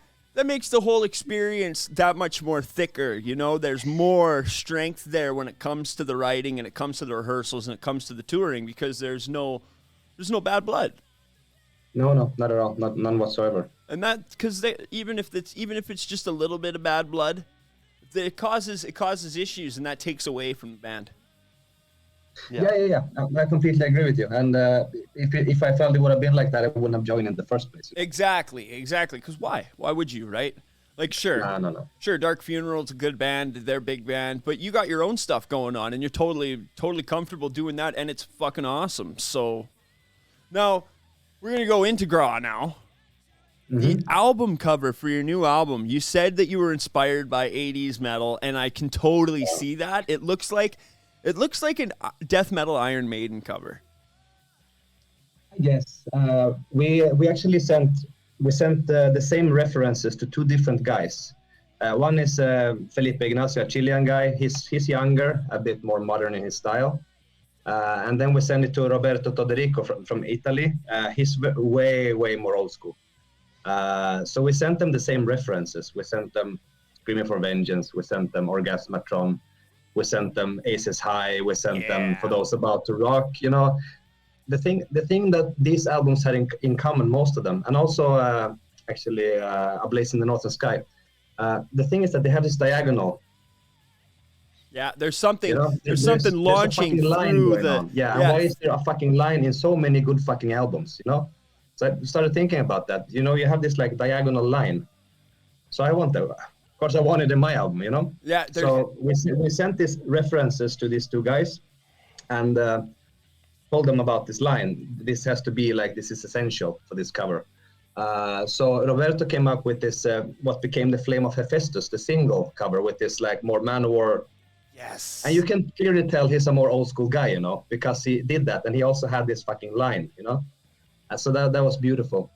the whole experience that much more thicker. You know, there's more strength there when it comes to the writing and it comes to the rehearsals and it comes to the touring, because there's no bad blood. No, not at all. None whatsoever. And that, because even if it's just a little bit of bad blood, it causes issues, and that takes away from the band. Yeah. I completely agree with you. And if I felt it would have been like that, I wouldn't have joined in the first place. Exactly. Because why? Why would you, right? Like, sure. No. Sure, Dark Funeral's a good band. They're a big band. But you got your own stuff going on, and you're totally comfortable doing that, and it's fucking awesome. So, now, we're going to go into GRÁ now. The album cover for your new album, you said that you were inspired by 80s metal, and I can totally see that. It looks like a death metal Iron Maiden cover. Yes, we actually sent the same references to two different guys. One is Felipe Ignacio, a Chilean guy. He's younger, a bit more modern in his style. And then we sent it to Roberto Toderico from Italy. He's way more old school. So we sent them the same references. We sent them Screaming for Vengeance. We sent them Orgasmatron. We sent them Aces High. We sent them For Those About to Rock. You know, the thing that these albums had in common, most of them, and also actually A Blaze in the Northern Sky. The thing is that they have this diagonal. Yeah, there's something. You know, there's something launching through the. Yeah. Why is there a fucking line in so many good fucking albums? You know. So I started thinking about that. You know, you have this like diagonal line. So I want that. Of course, I want it in my album. You know. Yeah. So we sent these references to these two guys, and told them about this line. This has to be like, this is essential for this cover. So Roberto came up with this what became the Flame of Hephaestus, the single cover, with this like more Manowar. Yes. And you can clearly tell he's a more old school guy, you know, because he did that, and he also had this fucking line, you know. So that was beautiful.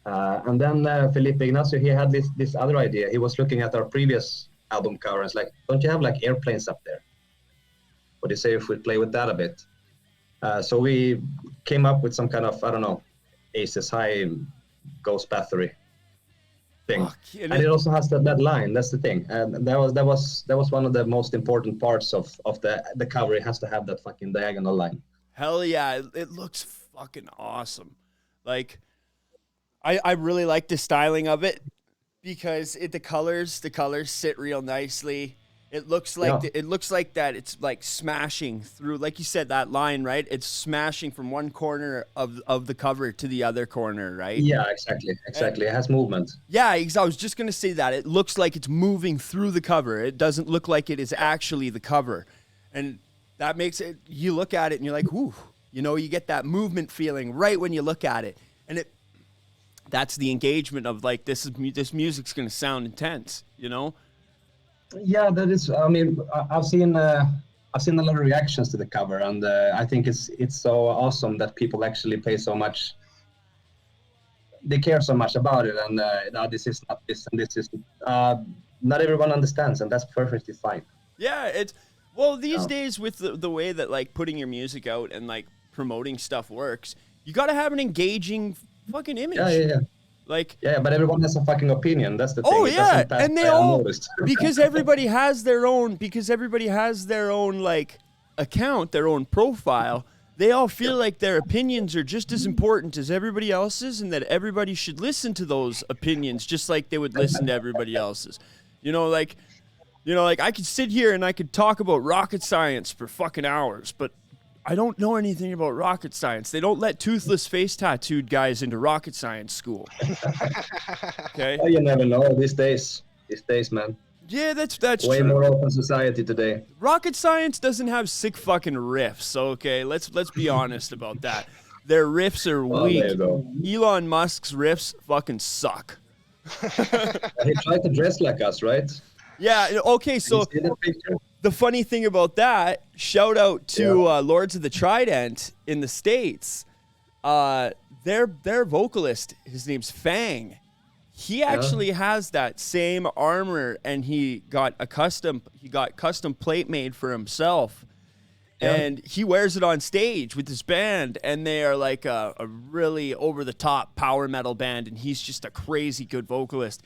And then Felipe Ignacio, he had this other idea. He was looking at our previous album cover and it's like, don't you have like airplanes up there? What do you say if we play with that a bit? So we came up with some kind of, I don't know, Aces High Ghost Battery thing. And it also has that line. That's the thing. And that was one of the most important parts of the cover. It has to have that fucking diagonal line. Hell yeah, it looks fucking awesome. Like, I really like the styling of it, because the colors sit real nicely. It looks like that it's like smashing through, like you said, that line, right? It's smashing from one corner of the cover to the other corner, right? Yeah, exactly. It has movement. Yeah, I was just gonna say that. It looks like it's moving through the cover. It doesn't look like it is actually the cover, and that makes it. You look at it and you're like, ooh, you know, you get that movement feeling right when you look at it, and that's the engagement of like, this music's gonna sound intense, you know. Yeah, that is. I mean, I've seen a lot of reactions to the cover, and I think it's so awesome that people actually pay so much. They care so much about it, and this is not this, and this is not everyone understands, and that's perfectly fine. Yeah, these days with the way that like putting your music out and like promoting stuff works, you got to have an engaging fucking image. Yeah. Like, Yeah, but everyone has a fucking opinion. That's the thing. oh It yeah, doesn't pass and they by all unnoticed. because everybody has their own like account, their own profile. They all feel like their opinions are just as important as everybody else's, and that everybody should listen to those opinions just like they would listen to everybody else's. Like I could sit here and I could talk about rocket science for fucking hours, but I don't know anything about rocket science. They don't let toothless face tattooed guys into rocket science school. Okay? Oh, you never know these days. These days, man. Yeah, that's Way true. more open society today. Rocket science doesn't have sick fucking riffs, okay? Let's be honest about that. Their riffs are weak. There you go. Elon Musk's riffs fucking suck. He tried to dress like us, right? Yeah, okay, so You see that picture? the funny thing about that, shout out to Lords of the Trident in the States. Their vocalist, his name's Fang. He actually has that same armor, and he got custom plate made for himself. Yeah. And he wears it on stage with his band, and they are like a really over-the-top power metal band, and he's just a crazy good vocalist.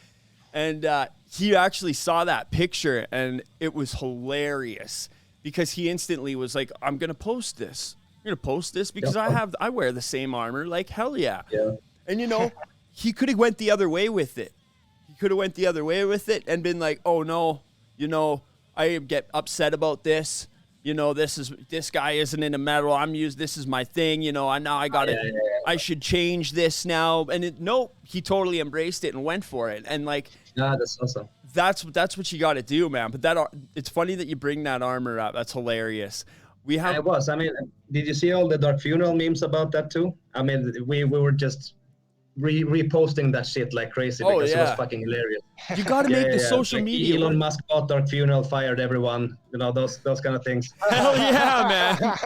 And he actually saw that picture, and it was hilarious because he instantly was like, I'm going to post this. I'm going to post this because I wear the same armor. Like, hell yeah. And, he could have went the other way with it. He could have went the other way with it and been like, oh, no, I get upset about this. This guy isn't into metal. This is my thing. I should change this now. And nope, he totally embraced it and went for it. And like, that's awesome. That's what you got to do, man. But it's funny that you bring that armor up. That's hilarious. It was. I mean, did you see all the Dark Funeral memes about that too? I mean, we were just reposting that shit like crazy because it was fucking hilarious. You got to make the social like media. Elon Musk bought Dark Funeral, fired everyone. Those kind of things. Hell yeah,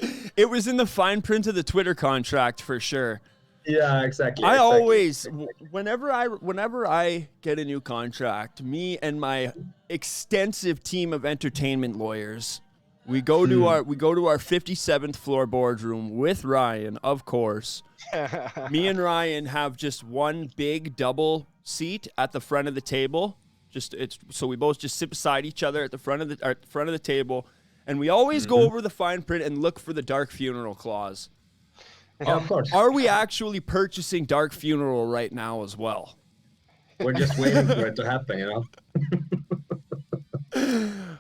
man. It was in the fine print of the Twitter contract for sure. Yeah, exactly. I always, whenever I get a new contract, me and my extensive team of entertainment lawyers, we go to our 57th floor boardroom with Ryan, of course. Me and Ryan have just one big double seat at the front of the table. So we both just sit beside each other at the front of the table, and we always go over the fine print and look for the Dark Funeral clause. Yeah, of course. Are we actually purchasing Dark Funeral right now as well? We're just waiting for it to happen,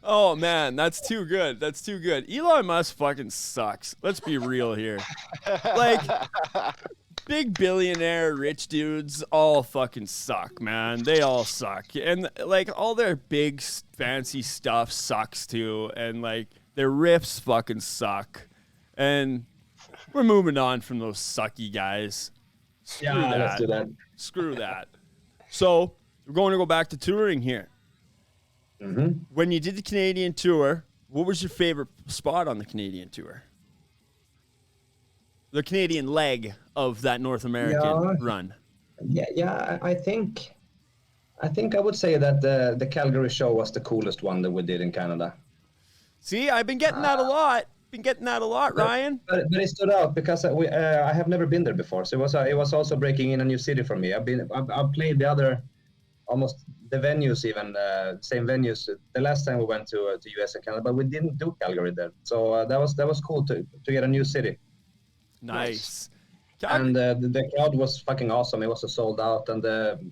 Oh man, that's too good. That's too good. Elon Musk fucking sucks. Let's be real here. Like, big billionaire rich dudes all fucking suck, man. They all suck. And like all their big fancy stuff sucks too. And like their riffs fucking suck. And we're moving on from those sucky guys. Let's do that. Screw that. So we're going to go back to touring here. When you did the Canadian tour, what was your favorite spot on the Canadian tour? The Canadian leg of that North American run. Yeah. I think I would say that the Calgary show was the coolest one that we did in Canada. See, I've been getting that a lot. Ryan. But it stood out because I have never been there before, so it was also breaking in a new city for me. I've played the other. Almost the venues, even same venues. The last time we went to US and Canada, but we didn't do Calgary then. So that was cool to get a new city. Nice. And the crowd was fucking awesome. It was a sold out, and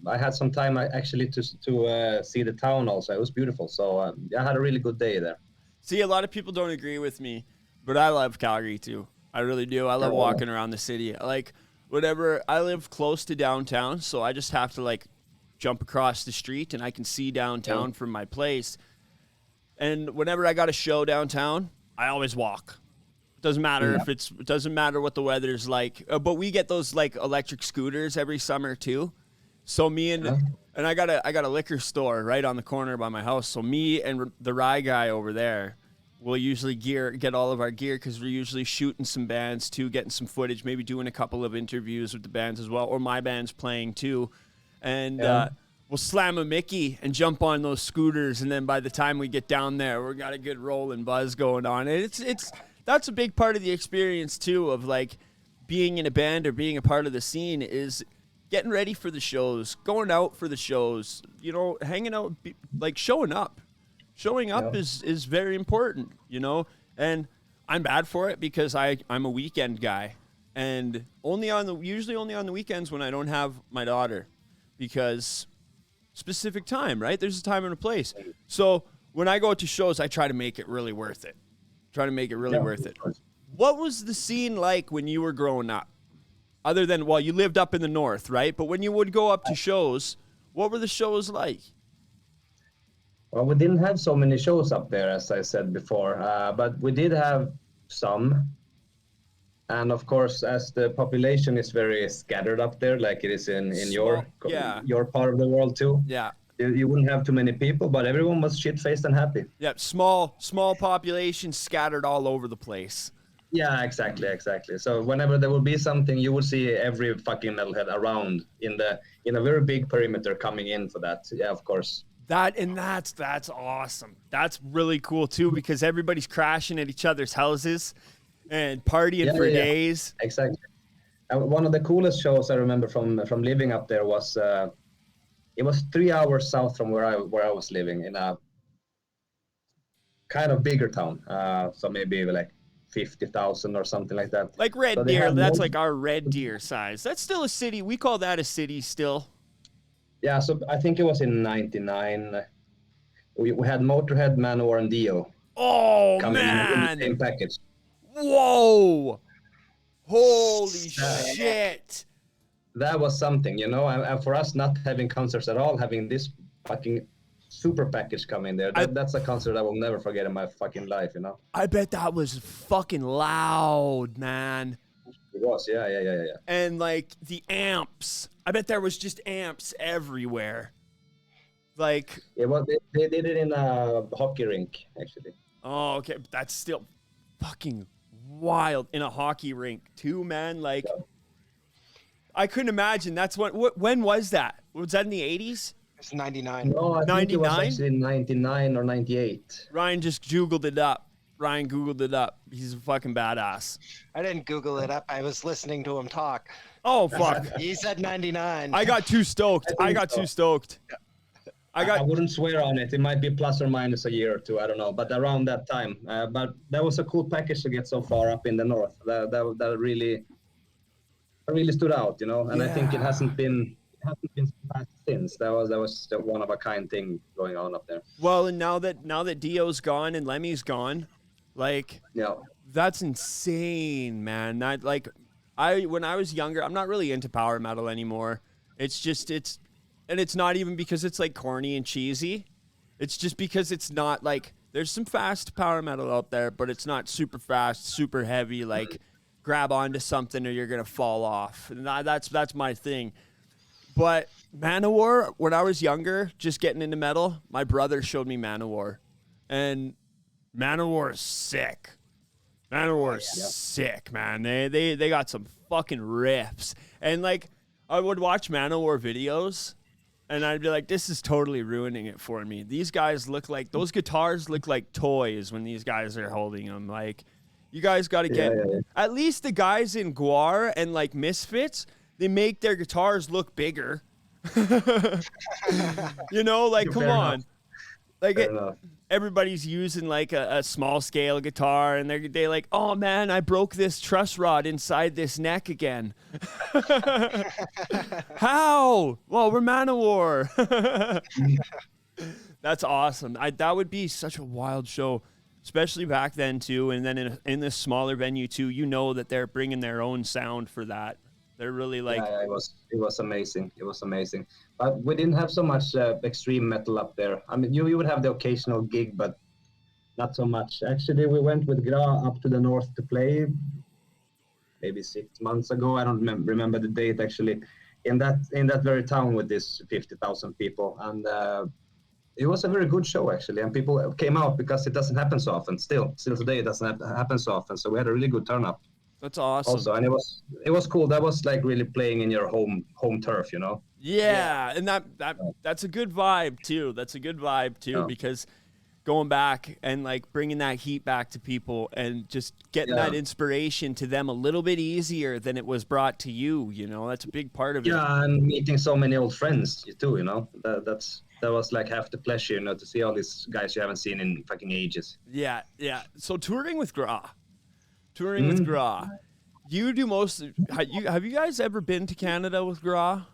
I had some time actually to see the town also. It was beautiful. So I had a really good day there. See, a lot of people don't agree with me, but I love Calgary too. I really do. I love walking around the city. Like whatever. I live close to downtown, so I just have to like jump across the street and I can see downtown from my place. And whenever I got a show downtown, I always walk. It doesn't matter it doesn't matter what the weather's like. But we get those like electric scooters every summer too. So me and I got a liquor store right on the corner by my house. So me and the Rye guy over there will usually get all of our gear because we're usually shooting some bands too, getting some footage, maybe doing a couple of interviews with the bands as well, or my band's playing too. And we'll slam a Mickey and jump on those scooters, and then by the time we get down there, we got a good rolling buzz going on. And that's a big part of the experience too of like being in a band or being a part of the scene is getting ready for the shows, going out for the shows, you know, hanging out, like showing up. Showing up is very important, you know, and I'm bad for it because I'm a weekend guy, and usually only on the weekends when I don't have my daughter, because specific time, right? There's a time and a place. So when I go out to shows, I try to make it really worth it. What was the scene like when you were growing up? Other than, well, you lived up in the north, right? But when you would go up to shows, what were the shows like? Well, we didn't have so many shows up there, as I said before, but we did have some. And of course, as the population is very scattered up there, like it is in your part of the world too. Yeah. You wouldn't have too many people, but everyone was shit-faced and happy. Yeah, small population scattered all over the place. Yeah, exactly. So whenever there will be something, you will see every fucking metalhead around in a very big perimeter coming in for that. Yeah, of course. That's awesome. That's really cool too, because everybody's crashing at each other's houses and partying for days. Exactly. One of the coolest shows I remember from living up there was it was 3 hours south from where I was living, in a kind of bigger town. So maybe like 50,000 or something like that. Like Red Deer, that's like our Red Deer size. That's still a city. We call that a city still. Yeah, so I think it was in '99. We had Motorhead, Manowar, and Dio. Oh, coming man. in the same package. Whoa. Holy shit. That was something, you know, and for us not having concerts at all, having this fucking super package come in there, that's a concert I will never forget in my fucking life, you know. I bet that was fucking loud, man. It was, yeah. And like the amps, I bet there was just amps everywhere. Like, yeah, well, they did it in a hockey rink, actually. Oh, okay, that's still fucking wild, in a hockey rink too, man. Like, I couldn't imagine. That's when was that? Was that in the 80s? It's 99. No, I think it was 99? actually 99 or 98. Ryan just Googled it up. He's a fucking badass. I didn't Google it up. I was listening to him talk. Oh, fuck. He said 99. I got too stoked. I wouldn't swear on it. It might be plus or minus a year or two. I don't know. But around that time. But that was a cool package to get so far up in the north. That really stood out, you know. And I think it hasn't been surpassed since. That was the one of a kind thing going on up there. Well, and now that Dio's gone and Lemmy's gone, like, that's insane, man. That, like, when I was younger, I'm not really into power metal anymore. It's not even because it's like corny and cheesy. It's just because it's not like, there's some fast power metal out there, but it's not super fast, super heavy, like grab onto something or you're gonna fall off. And that's my thing. But Manowar, when I was younger, just getting into metal, my brother showed me Manowar. And Manowar is sick. Sick, man. They got some fucking riffs. And like, I would watch Manowar videos and I'd be like, this is totally ruining it for me. These guys those guitars look like toys when these guys are holding them. Like, you guys got to get, at least the guys in GWAR and like Misfits, they make their guitars look bigger. You know, like, come on. Like, everybody's using like a small scale guitar and they like, oh man, I broke this truss rod inside this neck again. How? Well, we're Manowar. That's awesome. That would be such a wild show, especially back then too. And then in this smaller venue too, you know that they're bringing their own sound for that. They're really like, it was amazing. But we didn't have so much extreme metal up there. I mean, you would have the occasional gig, but not so much. Actually, we went with GRÁ up to the north to play maybe 6 months ago. I don't remember the date actually. In that very town with this 50,000 people, and it was a very good show actually. And people came out because it doesn't happen so often. Still today it doesn't happen so often. So we had a really good turn up. That's awesome. Also, and it was cool. That was like really playing in your home turf, you know. Yeah, and that's a good vibe too. Because going back and like bringing that heat back to people and just getting that inspiration to them a little bit easier than it was brought to you. You know, that's a big part of it. Yeah, and meeting so many old friends too. You know, that was like half the pleasure. You know, to see all these guys you haven't seen in fucking ages. Yeah, yeah. So touring with GRÁ, with GRÁ. You do most. Have you guys ever been to Canada with GRÁ?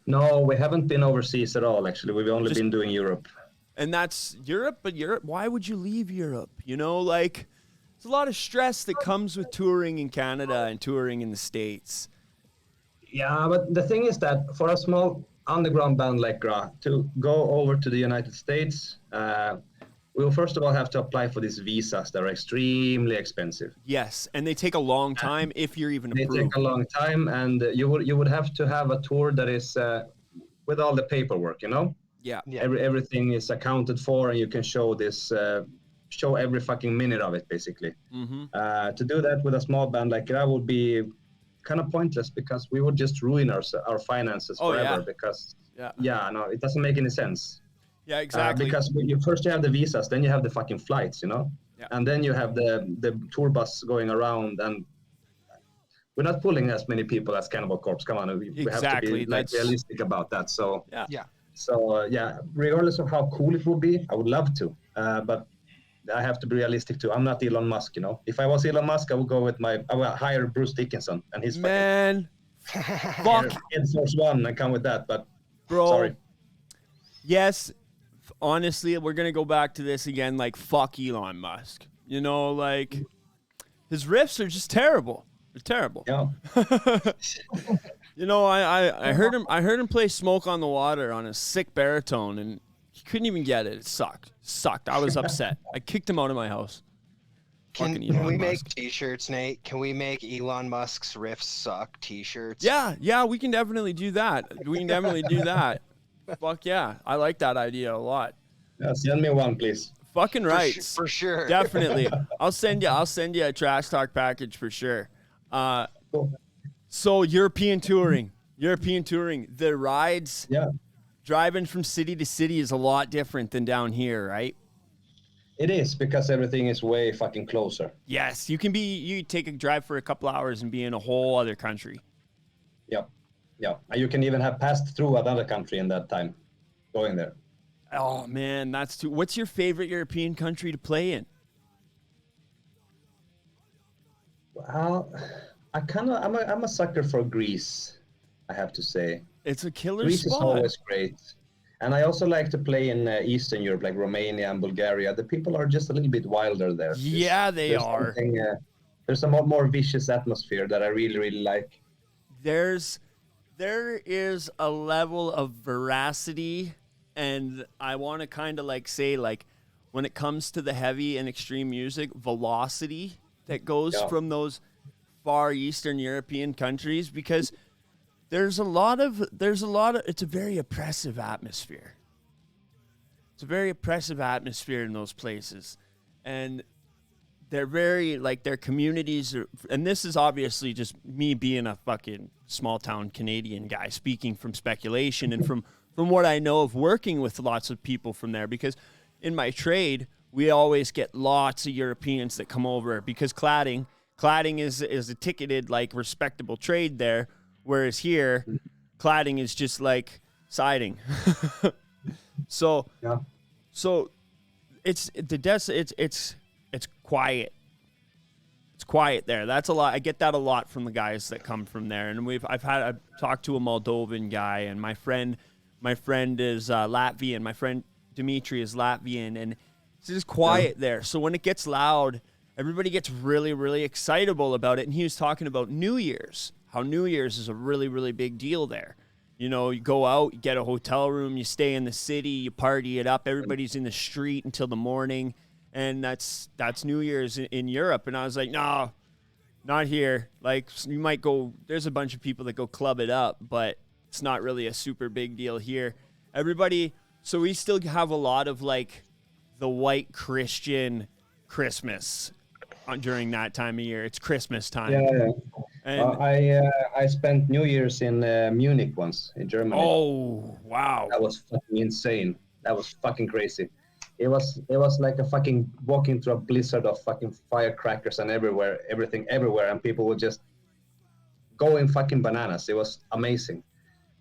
No, we haven't been overseas at all. Actually, we've only been doing Europe. And that's Europe, but Europe, why would you leave Europe? You know, like, there's a lot of stress that comes with touring in Canada and touring in the States. Yeah, but the thing is that for a small underground band like GRÁ to go over to the United States, we will first of all have to apply for these visas that are extremely expensive. Yes, and they take a long time if you're even approved. They take a long time, and you would have to have a tour that is with all the paperwork, you know? Yeah. Everything is accounted for, and you can show this, show every fucking minute of it, basically. To do that with a small band like GRÁ would be kind of pointless because we would just ruin our finances forever. Because it doesn't make any sense. Yeah, exactly. Because first you have the visas, then you have the fucking flights, you know, and then you have the tour bus going around, and we're not pulling as many people as Cannibal Corpse. Come on, we have to be like realistic about that. So regardless of how cool it would be, I would love to, but I have to be realistic too. I'm not Elon Musk, you know. If I was Elon Musk, I would go with I would hire Bruce Dickinson and his fuck Air Force One and come with that. But bro, sorry. Yes, honestly, we're gonna go back to this again. Like, fuck Elon Musk. You know, like, his riffs are just terrible. They're terrible. Yeah. You know, I heard him play "Smoke on the Water" on a sick baritone, and he couldn't even get it. It sucked. I was upset. I kicked him out of my house. Can we make T-shirts, Nate? Can we make Elon Musk's riffs suck T-shirts? Yeah, we can definitely do that. Fuck yeah, I like that idea a lot. Yeah, send me one, please. Fucking right, for sure. Definitely. I'll send you a trash talk package for sure. Cool. So European touring, the rides, driving from city to city is a lot different than down here, right? It is, because everything is way fucking closer. Yes, you take a drive for a couple hours and be in a whole other country. Yeah, and you can even have passed through another country in that time, going there. Oh man, what's your favorite European country to play in? Well, I'm a sucker for Greece, I have to say. It's a killer Greece spot. is always great. And I also like to play in Eastern Europe, like Romania and Bulgaria. The people are just a little bit wilder there. Yeah, they are. There's a more vicious atmosphere that I really, really like. There is a level of veracity, and I want to kind of like say, like, when it comes to the heavy and extreme music, velocity that goes from those far Eastern European countries, because it's a very oppressive atmosphere. It's a very oppressive atmosphere in those places. And they're very, like, their communities are, and this is obviously just me being a fucking small town Canadian guy speaking from speculation and from what I know of working with lots of people from there, because in my trade, we always get lots of Europeans that come over, because cladding is a ticketed, like, respectable trade there. Whereas here, cladding is just like siding. So it's quiet. It's quiet there. That's a lot. I get that a lot from the guys that come from there. And I've talked to a Moldovan guy, and my friend is Latvian. My friend Dimitri is Latvian, and it's just quiet there. So when it gets loud, everybody gets really, really excitable about it. And he was talking about New Year's. How New Year's is a really, really big deal there. You know, you go out, you get a hotel room, you stay in the city, you party it up. Everybody's in the street until the morning, and that's New Year's in Europe. And I was like, no, not here. Like, you might go. There's a bunch of people that go club it up, but it's not really a super big deal here. Everybody. So we still have a lot of, like, the white Christian Christmas during that time of year. It's Christmas time. Yeah. And I spent New Year's in Munich once, in Germany. Oh, wow. That was fucking insane. That was fucking crazy. It was like a fucking walking through a blizzard of fucking firecrackers and everything everywhere, and people were just going fucking bananas. It was amazing,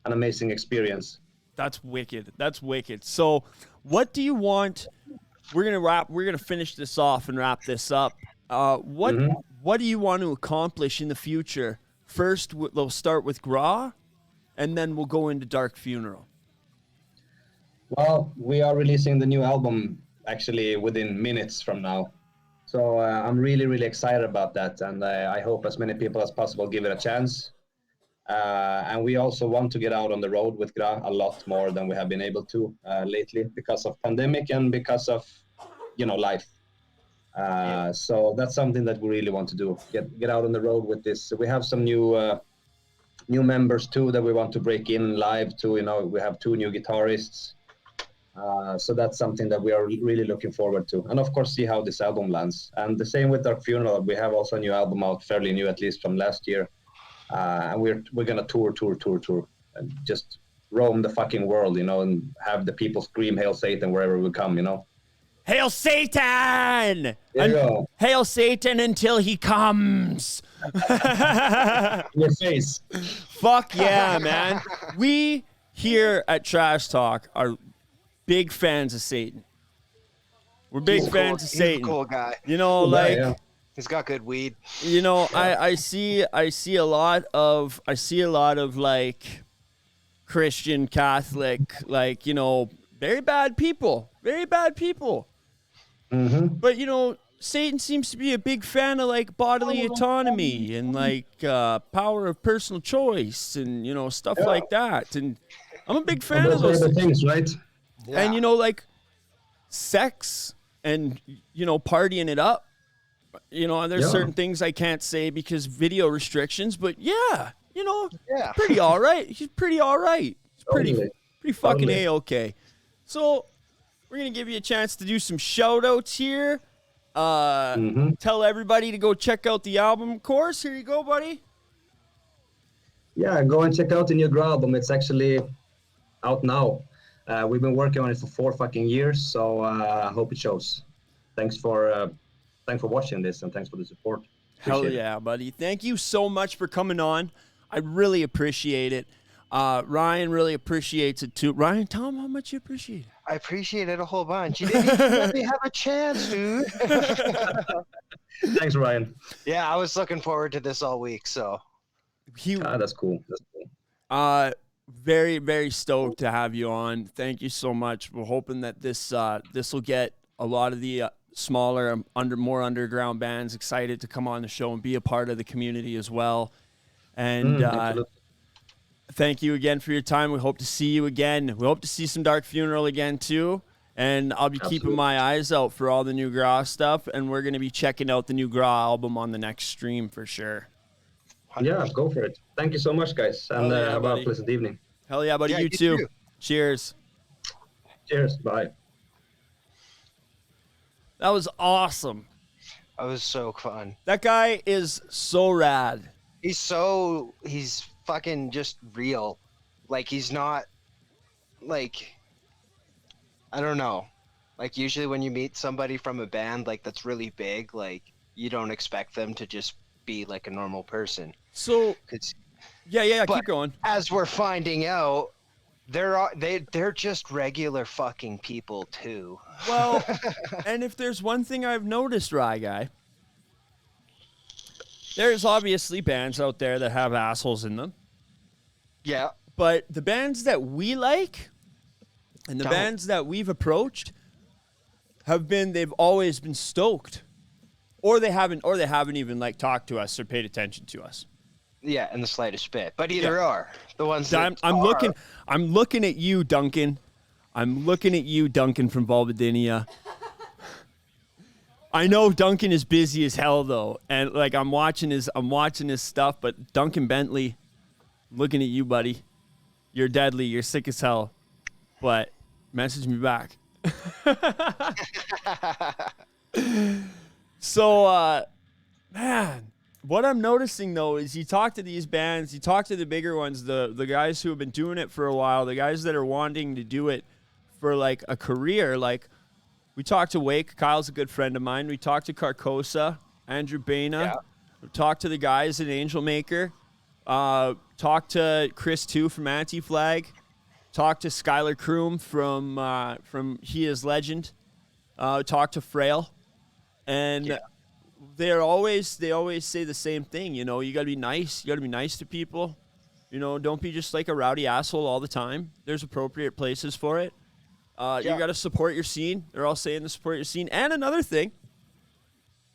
an amazing experience. That's wicked. That's wicked. So, what do you want? We're gonna finish this off and wrap this up. What do you want to accomplish in the future? First, we'll start with GRÁ, and then we'll go into Dark Funeral. Well, we are releasing the new album actually within minutes from now. So I'm really, really excited about that. And I hope as many people as possible give it a chance. And we also want to get out on the road with GRÁ a lot more than we have been able to lately because of pandemic and because of, life. So that's something that we really want to do. Get out on the road with this. So we have some new members too that we want to break in live too. We have 2 new guitarists. So that's something that we are really looking forward to. And of course, see how this album lands. And the same with Dark Funeral. We have also a new album out, fairly new, at least from last year. And we're going to tour, and just roam the fucking world, and have the people scream Hail Satan wherever we come, Hail Satan! There you go. Hail Satan until he comes. Your face. Fuck yeah, man. We here at Trash Talk are big fans of Satan. We're big fans of Satan. He's a cool guy. Yeah. He's got good weed. I see a lot of like Christian, Catholic, like, very bad people. Mm-hmm. But, Satan seems to be a big fan of like bodily autonomy and like power of personal choice and, stuff like that. And I'm a big fan of those things, right? Yeah. And, like sex and, partying it up. There's certain things I can't say because video restrictions, but yeah, pretty all right. He's pretty all right. He's pretty fucking Totally. A-okay. So we're going to give you a chance to do some shout outs here. Tell everybody to go check out the album, of course. Here you go, buddy. Yeah, go and check out the new GRÁ album. It's actually out now. We've been working on it for 4 fucking years, so I hope it shows. Thanks for watching this, and thanks for the support. Hell Appreciate it. yeah, buddy. Thank you so much for coming on. I really appreciate it. Ryan really appreciates it too. Ryan, tell him how much you appreciate it. I appreciate it a whole bunch. You didn't even let me have a chance, dude. Thanks, Ryan. Yeah, I was looking forward to this all week, so. That's cool. That's cool. Very, very stoked to have you on. Thank you so much. We're hoping that this will get a lot of the smaller, more underground bands excited to come on the show and be a part of the community as well. And thank you again for your time. We hope to see you again. We hope to see some Dark Funeral again too. And I'll be keeping my eyes out for all the new GRÁ stuff. And we're going to be checking out the new GRÁ album on the next stream for sure. Yeah, go for it. Thank you so much, guys. And yeah, have buddy. a pleasant evening. Hell yeah, buddy. Yeah, you you too. too. Cheers. Cheers. Bye. That was awesome. That was so fun. That guy is so rad. He's fucking just real. Like, he's not, like, I don't know. Like, usually when you meet somebody from a band, like, that's really big, like, you don't expect them to just be, like, a normal person. So, 'Cause- yeah, but keep going. as we're finding out, they're just regular fucking people, too. Well, and if there's one thing I've noticed, Rye Guy, there's obviously bands out there that have assholes in them. Yeah. But the bands that we like and the Don't. bands that we've approached they've always been stoked. Or they haven't even like talked to us or paid attention to us. Yeah, in the slightest bit. But either are. The ones that I'm looking at you, Duncan. I'm looking at you, Duncan from Volvadinia. I know Duncan is busy as hell though, and like I'm watching his stuff. But Duncan Bentley, I'm looking at you, buddy. You're deadly. You're sick as hell. But message me back. So, man, what I'm noticing though is you talk to these bands, you talk to the bigger ones, the guys who have been doing it for a while, the guys that are wanting to do it for like a career, like We talked to Wake. Kyle's a good friend of mine. We talked to Carcosa, Andrew Baina. Yeah. We talked to the guys at Angel Maker. Talked to Chris too from Anti-Flag. Talked to Skylar Kroom from He Is Legend. Talked to Frail, and they always say the same thing. You know, you gotta be nice. You gotta be nice to people. You know, don't be just like a rowdy asshole all the time. There's appropriate places for it. You gotta support your scene. They're all saying to support your scene. And another thing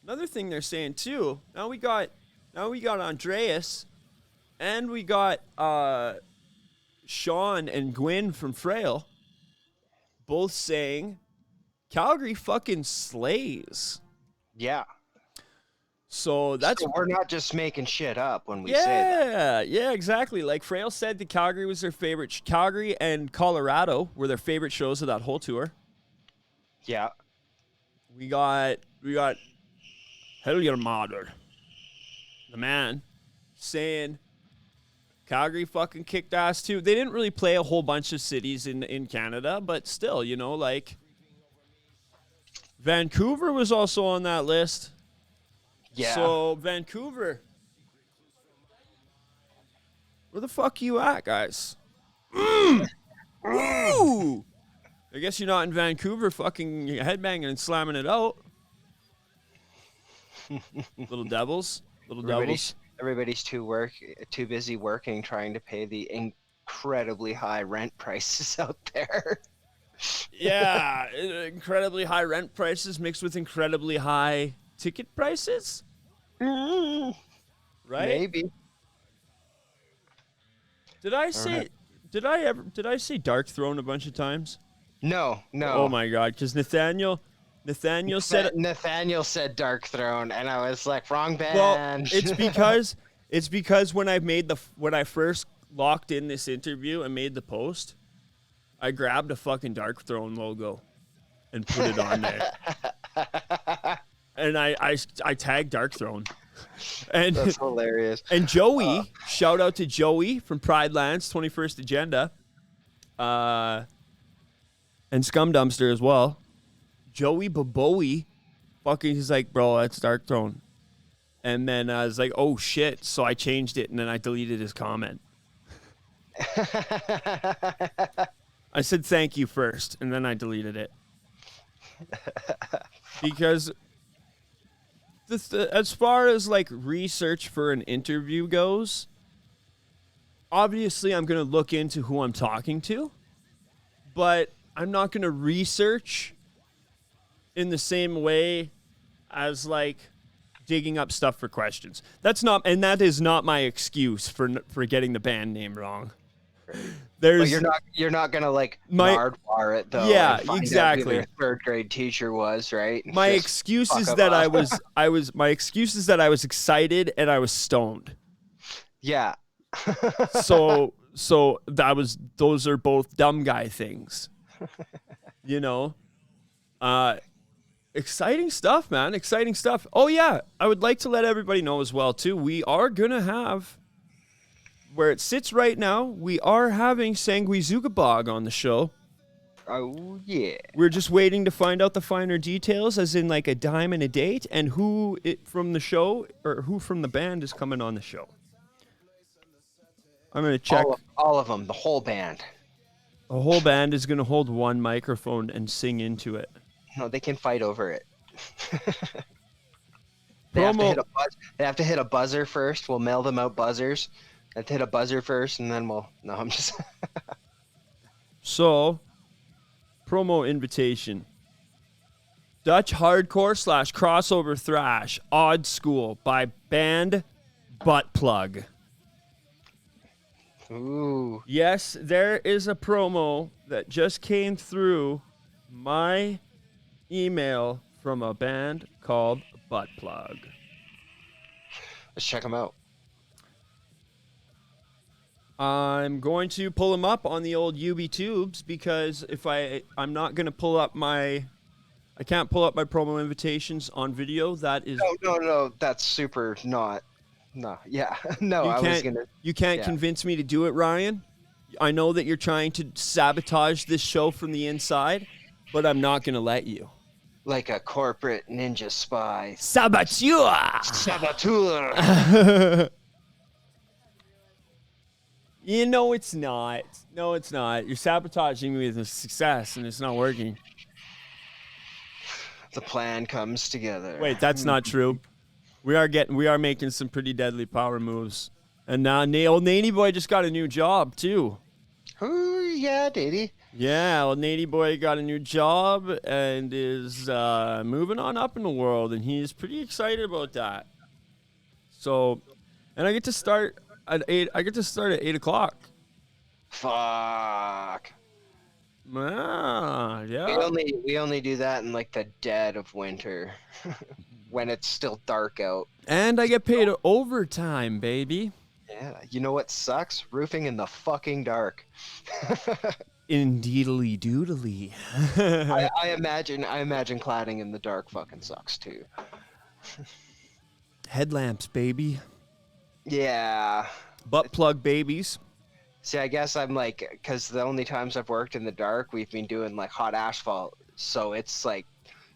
they're saying too. Now we got Andreas, and we got Sean and Gwyn from Frail, both saying Calgary fucking slays. Yeah. So we're not just making shit up when we say that. Yeah, exactly. Like Frail said that Calgary was their favorite. Calgary and Colorado were their favorite shows of that whole tour. Yeah. We got Heljarmadr, the man, saying Calgary fucking kicked ass too. They didn't really play a whole bunch of cities in Canada, but still, you know, like Vancouver was also on that list. Yeah. So, Vancouver, where the fuck you at, guys? Ooh! I guess you're not in Vancouver fucking headbanging and slamming it out. Little devils. Everybody's too busy working, trying to pay the incredibly high rent prices out there. Yeah, incredibly high rent prices mixed with incredibly high ticket prices, right? Maybe. Did I say Dark Throne a bunch of times? No. Oh my god, because Nathaniel said Dark Throne, and I was like, wrong band. Well, it's because when I first locked in this interview and made the post, I grabbed a fucking Dark Throne logo and put it on there. And I tagged Dark Throne. And that's hilarious. And Joey, shout out to Joey from Pride Lands, 21st Agenda, and Scum Dumpster as well. Joey Baboey, fucking, he's like, bro, that's Dark Throne. And then I was like, oh shit. So I changed it and then I deleted his comment. I said thank you first and then I deleted it. Because as far as like research for an interview goes, obviously I'm going to look into who I'm talking to, but I'm not going to research in the same way as like digging up stuff for questions. That is not my excuse for getting the band name wrong. But you're not gonna like Nardwar it though. Yeah, and find exactly. Out who their third grade teacher was, right? My excuse is that I was excited and I was stoned. Yeah. so those are both dumb guy things. You know? Exciting stuff, man. Exciting stuff. Oh yeah, I would like to let everybody know as well too. We are gonna have, where it sits right now, we are having Sangui Zugabog on the show. Oh yeah. We're just waiting to find out the finer details, as in like a dime and a date, and who from the show or who from the band is coming on the show. I'm gonna check. All of them, the whole band. The whole band is gonna hold one microphone and sing into it. No, they can fight over it. They have to hit a buzzer first. We'll mail them out buzzers. They have to hit a buzzer first, and then we'll... No, I'm just... So, promo invitation. Dutch hardcore / crossover thrash, Odd School by band Butt Plug. Ooh. Yes, there is a promo that just came through my email from a band called Butt Plug. Let's check them out. I'm going to pull them up on the old UB Tubes, because if I'm not going to pull up I can't pull up my promo invitations on video. That is... No, that's super not... No, yeah. No, You can't convince me to do it, Ryan. I know that you're trying to sabotage this show from the inside, but I'm not going to let you. Like a corporate ninja spy. Saboteur. Saboteur. You know it's not. No, it's not. You're sabotaging me with a success, and it's not working. The plan comes together. Wait, that's not true. We are making some pretty deadly power moves, and now old Nady boy just got a new job too. Ooh, yeah, did he? Yeah, old Nady boy got a new job and is moving on up in the world, and he's pretty excited about that. So, and I get to start at 8. I get to start at 8 o'clock. Fuck. Yeah. We only do that in like the dead of winter, when it's still dark out. And I get paid overtime, baby. Yeah, you know what sucks? Roofing in the fucking dark. Indeedly doodly. I imagine cladding in the dark fucking sucks too. Headlamps, baby. Yeah. Butt plug babies. See, I guess I'm like, because the only times I've worked in the dark, we've been doing like hot asphalt. So it's like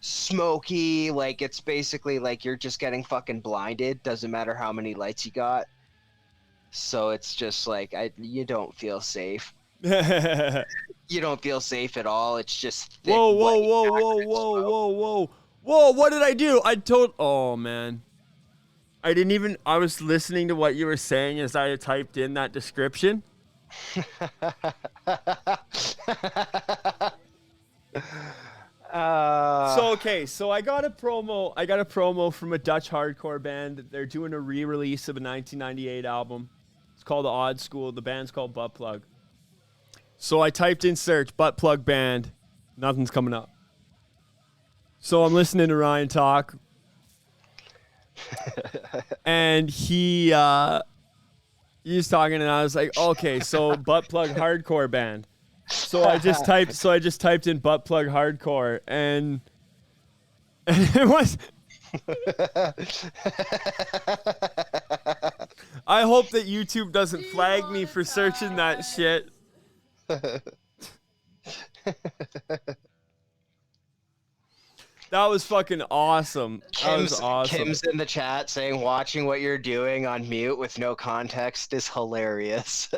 smoky, like it's basically like you're just getting fucking blinded. Doesn't matter how many lights you got. So it's just like, you don't feel safe. You don't feel safe at all. It's just thick, Whoa, white whoa, whoa. Whoa, what did I do? Oh, man. I was listening to what you were saying as I typed in that description. So I got a promo from a Dutch hardcore band. They're doing a re-release of a 1998 album. It's called Odd School. The band's called Butt Plug. So I typed in search Butt Plug band. Nothing's coming up. So I'm listening to Ryan talk. And he was talking, and I was like, okay, so Butt Plug hardcore band. So I just typed in Butt Plug hardcore, and it was. I hope that YouTube doesn't flag me for searching that shit. That was fucking awesome. That was awesome. Kim's in the chat saying watching what you're doing on mute with no context is hilarious.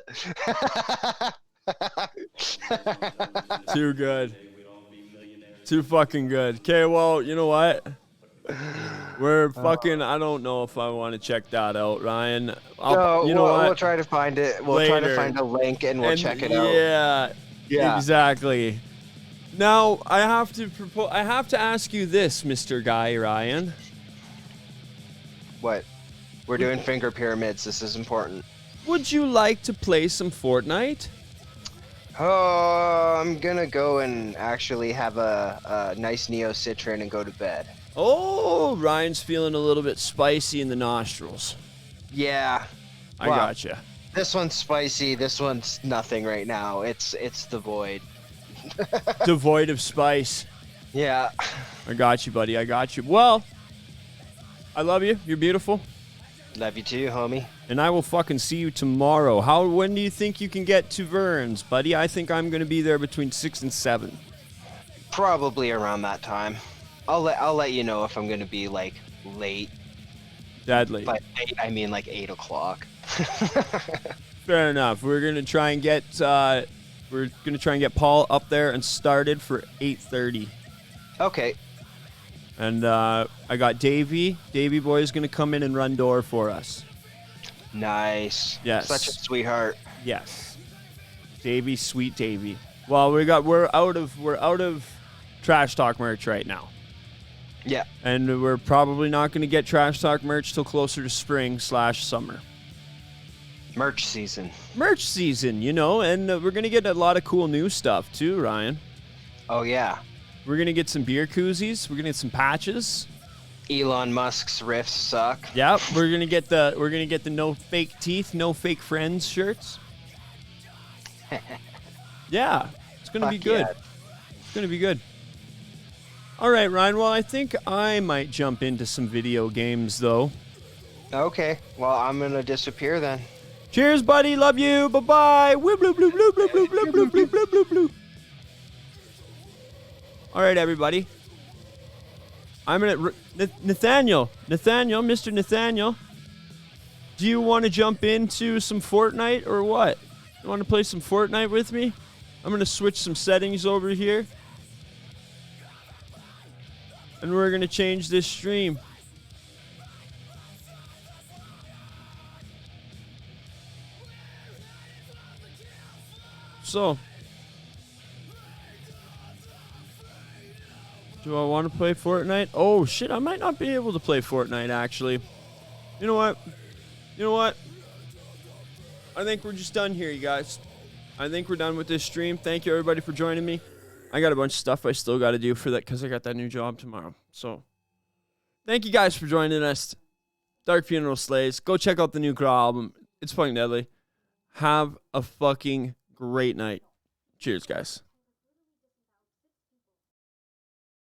Too good. Too fucking good. Okay, well, you know what? We're fucking. I don't know if I want to check that out, Ryan. We'll try to find it. We'll try to find a link and we'll check it out. Yeah, exactly. Now I have to ask you this, Mr. Guy Ryan. What? We're doing finger pyramids. This is important. Would you like to play some Fortnite? Oh, I'm gonna go and actually have a nice Neo Citron and go to bed. Oh, Ryan's feeling a little bit spicy in the nostrils. Yeah. I gotcha. This one's spicy. This one's nothing right now. It's devoid. Devoid of spice. Yeah. I got you, buddy. I got you. Well, I love you. You're beautiful. Love you too, homie. And I will fucking see you tomorrow. When do you think you can get to Vern's, buddy? I think I'm going to be there between 6 and 7. Probably around that time. I'll let you know if I'm going to be like late. Deadly. By late, I mean like 8 o'clock. Fair enough. We're going to try and get Paul up there and started for 8:30. Okay. And I got Davey. Davey boy is going to come in and run door for us. Nice. Yes. Such a sweetheart. Yes. Davey, sweet Davey. Well, we're out of Trash Talk merch right now. Yeah. And we're probably not going to get Trash Talk merch till closer to spring/summer. Merch season. Merch season, and we're going to get a lot of cool new stuff too, Ryan. Oh yeah. We're going to get some beer koozies. We're going to get some patches. Elon Musk's riffs suck. Yep, we're going to get the no fake teeth, no fake friends shirts. Yeah, it's going to be good. Yeah. It's going to be good. All right, Ryan. Well, I think I might jump into some video games though. Okay. Well, I'm going to disappear then. Cheers, buddy. Love you. Bye-bye. Woo, bloop, bloop, bloop, bloop, bloop, bloop, bloop, bloop, bloop, bloop. All right, everybody. I'm gonna Nathaniel, Mr. Nathaniel. Do you want to jump into some Fortnite or what? You want to play some Fortnite with me? I'm gonna switch some settings over here, and we're gonna change this stream. So, do I want to play Fortnite? Oh shit, I might not be able to play Fortnite actually. You know what? I think we're just done here, you guys. I think we're done with this stream. Thank you everybody for joining me. I got a bunch of stuff I still got to do for that because I got that new job tomorrow. So, thank you guys for joining us. Dark Funeral slays. Go check out the new GRÁ album. It's fucking deadly. Have a fucking great night. Cheers, guys.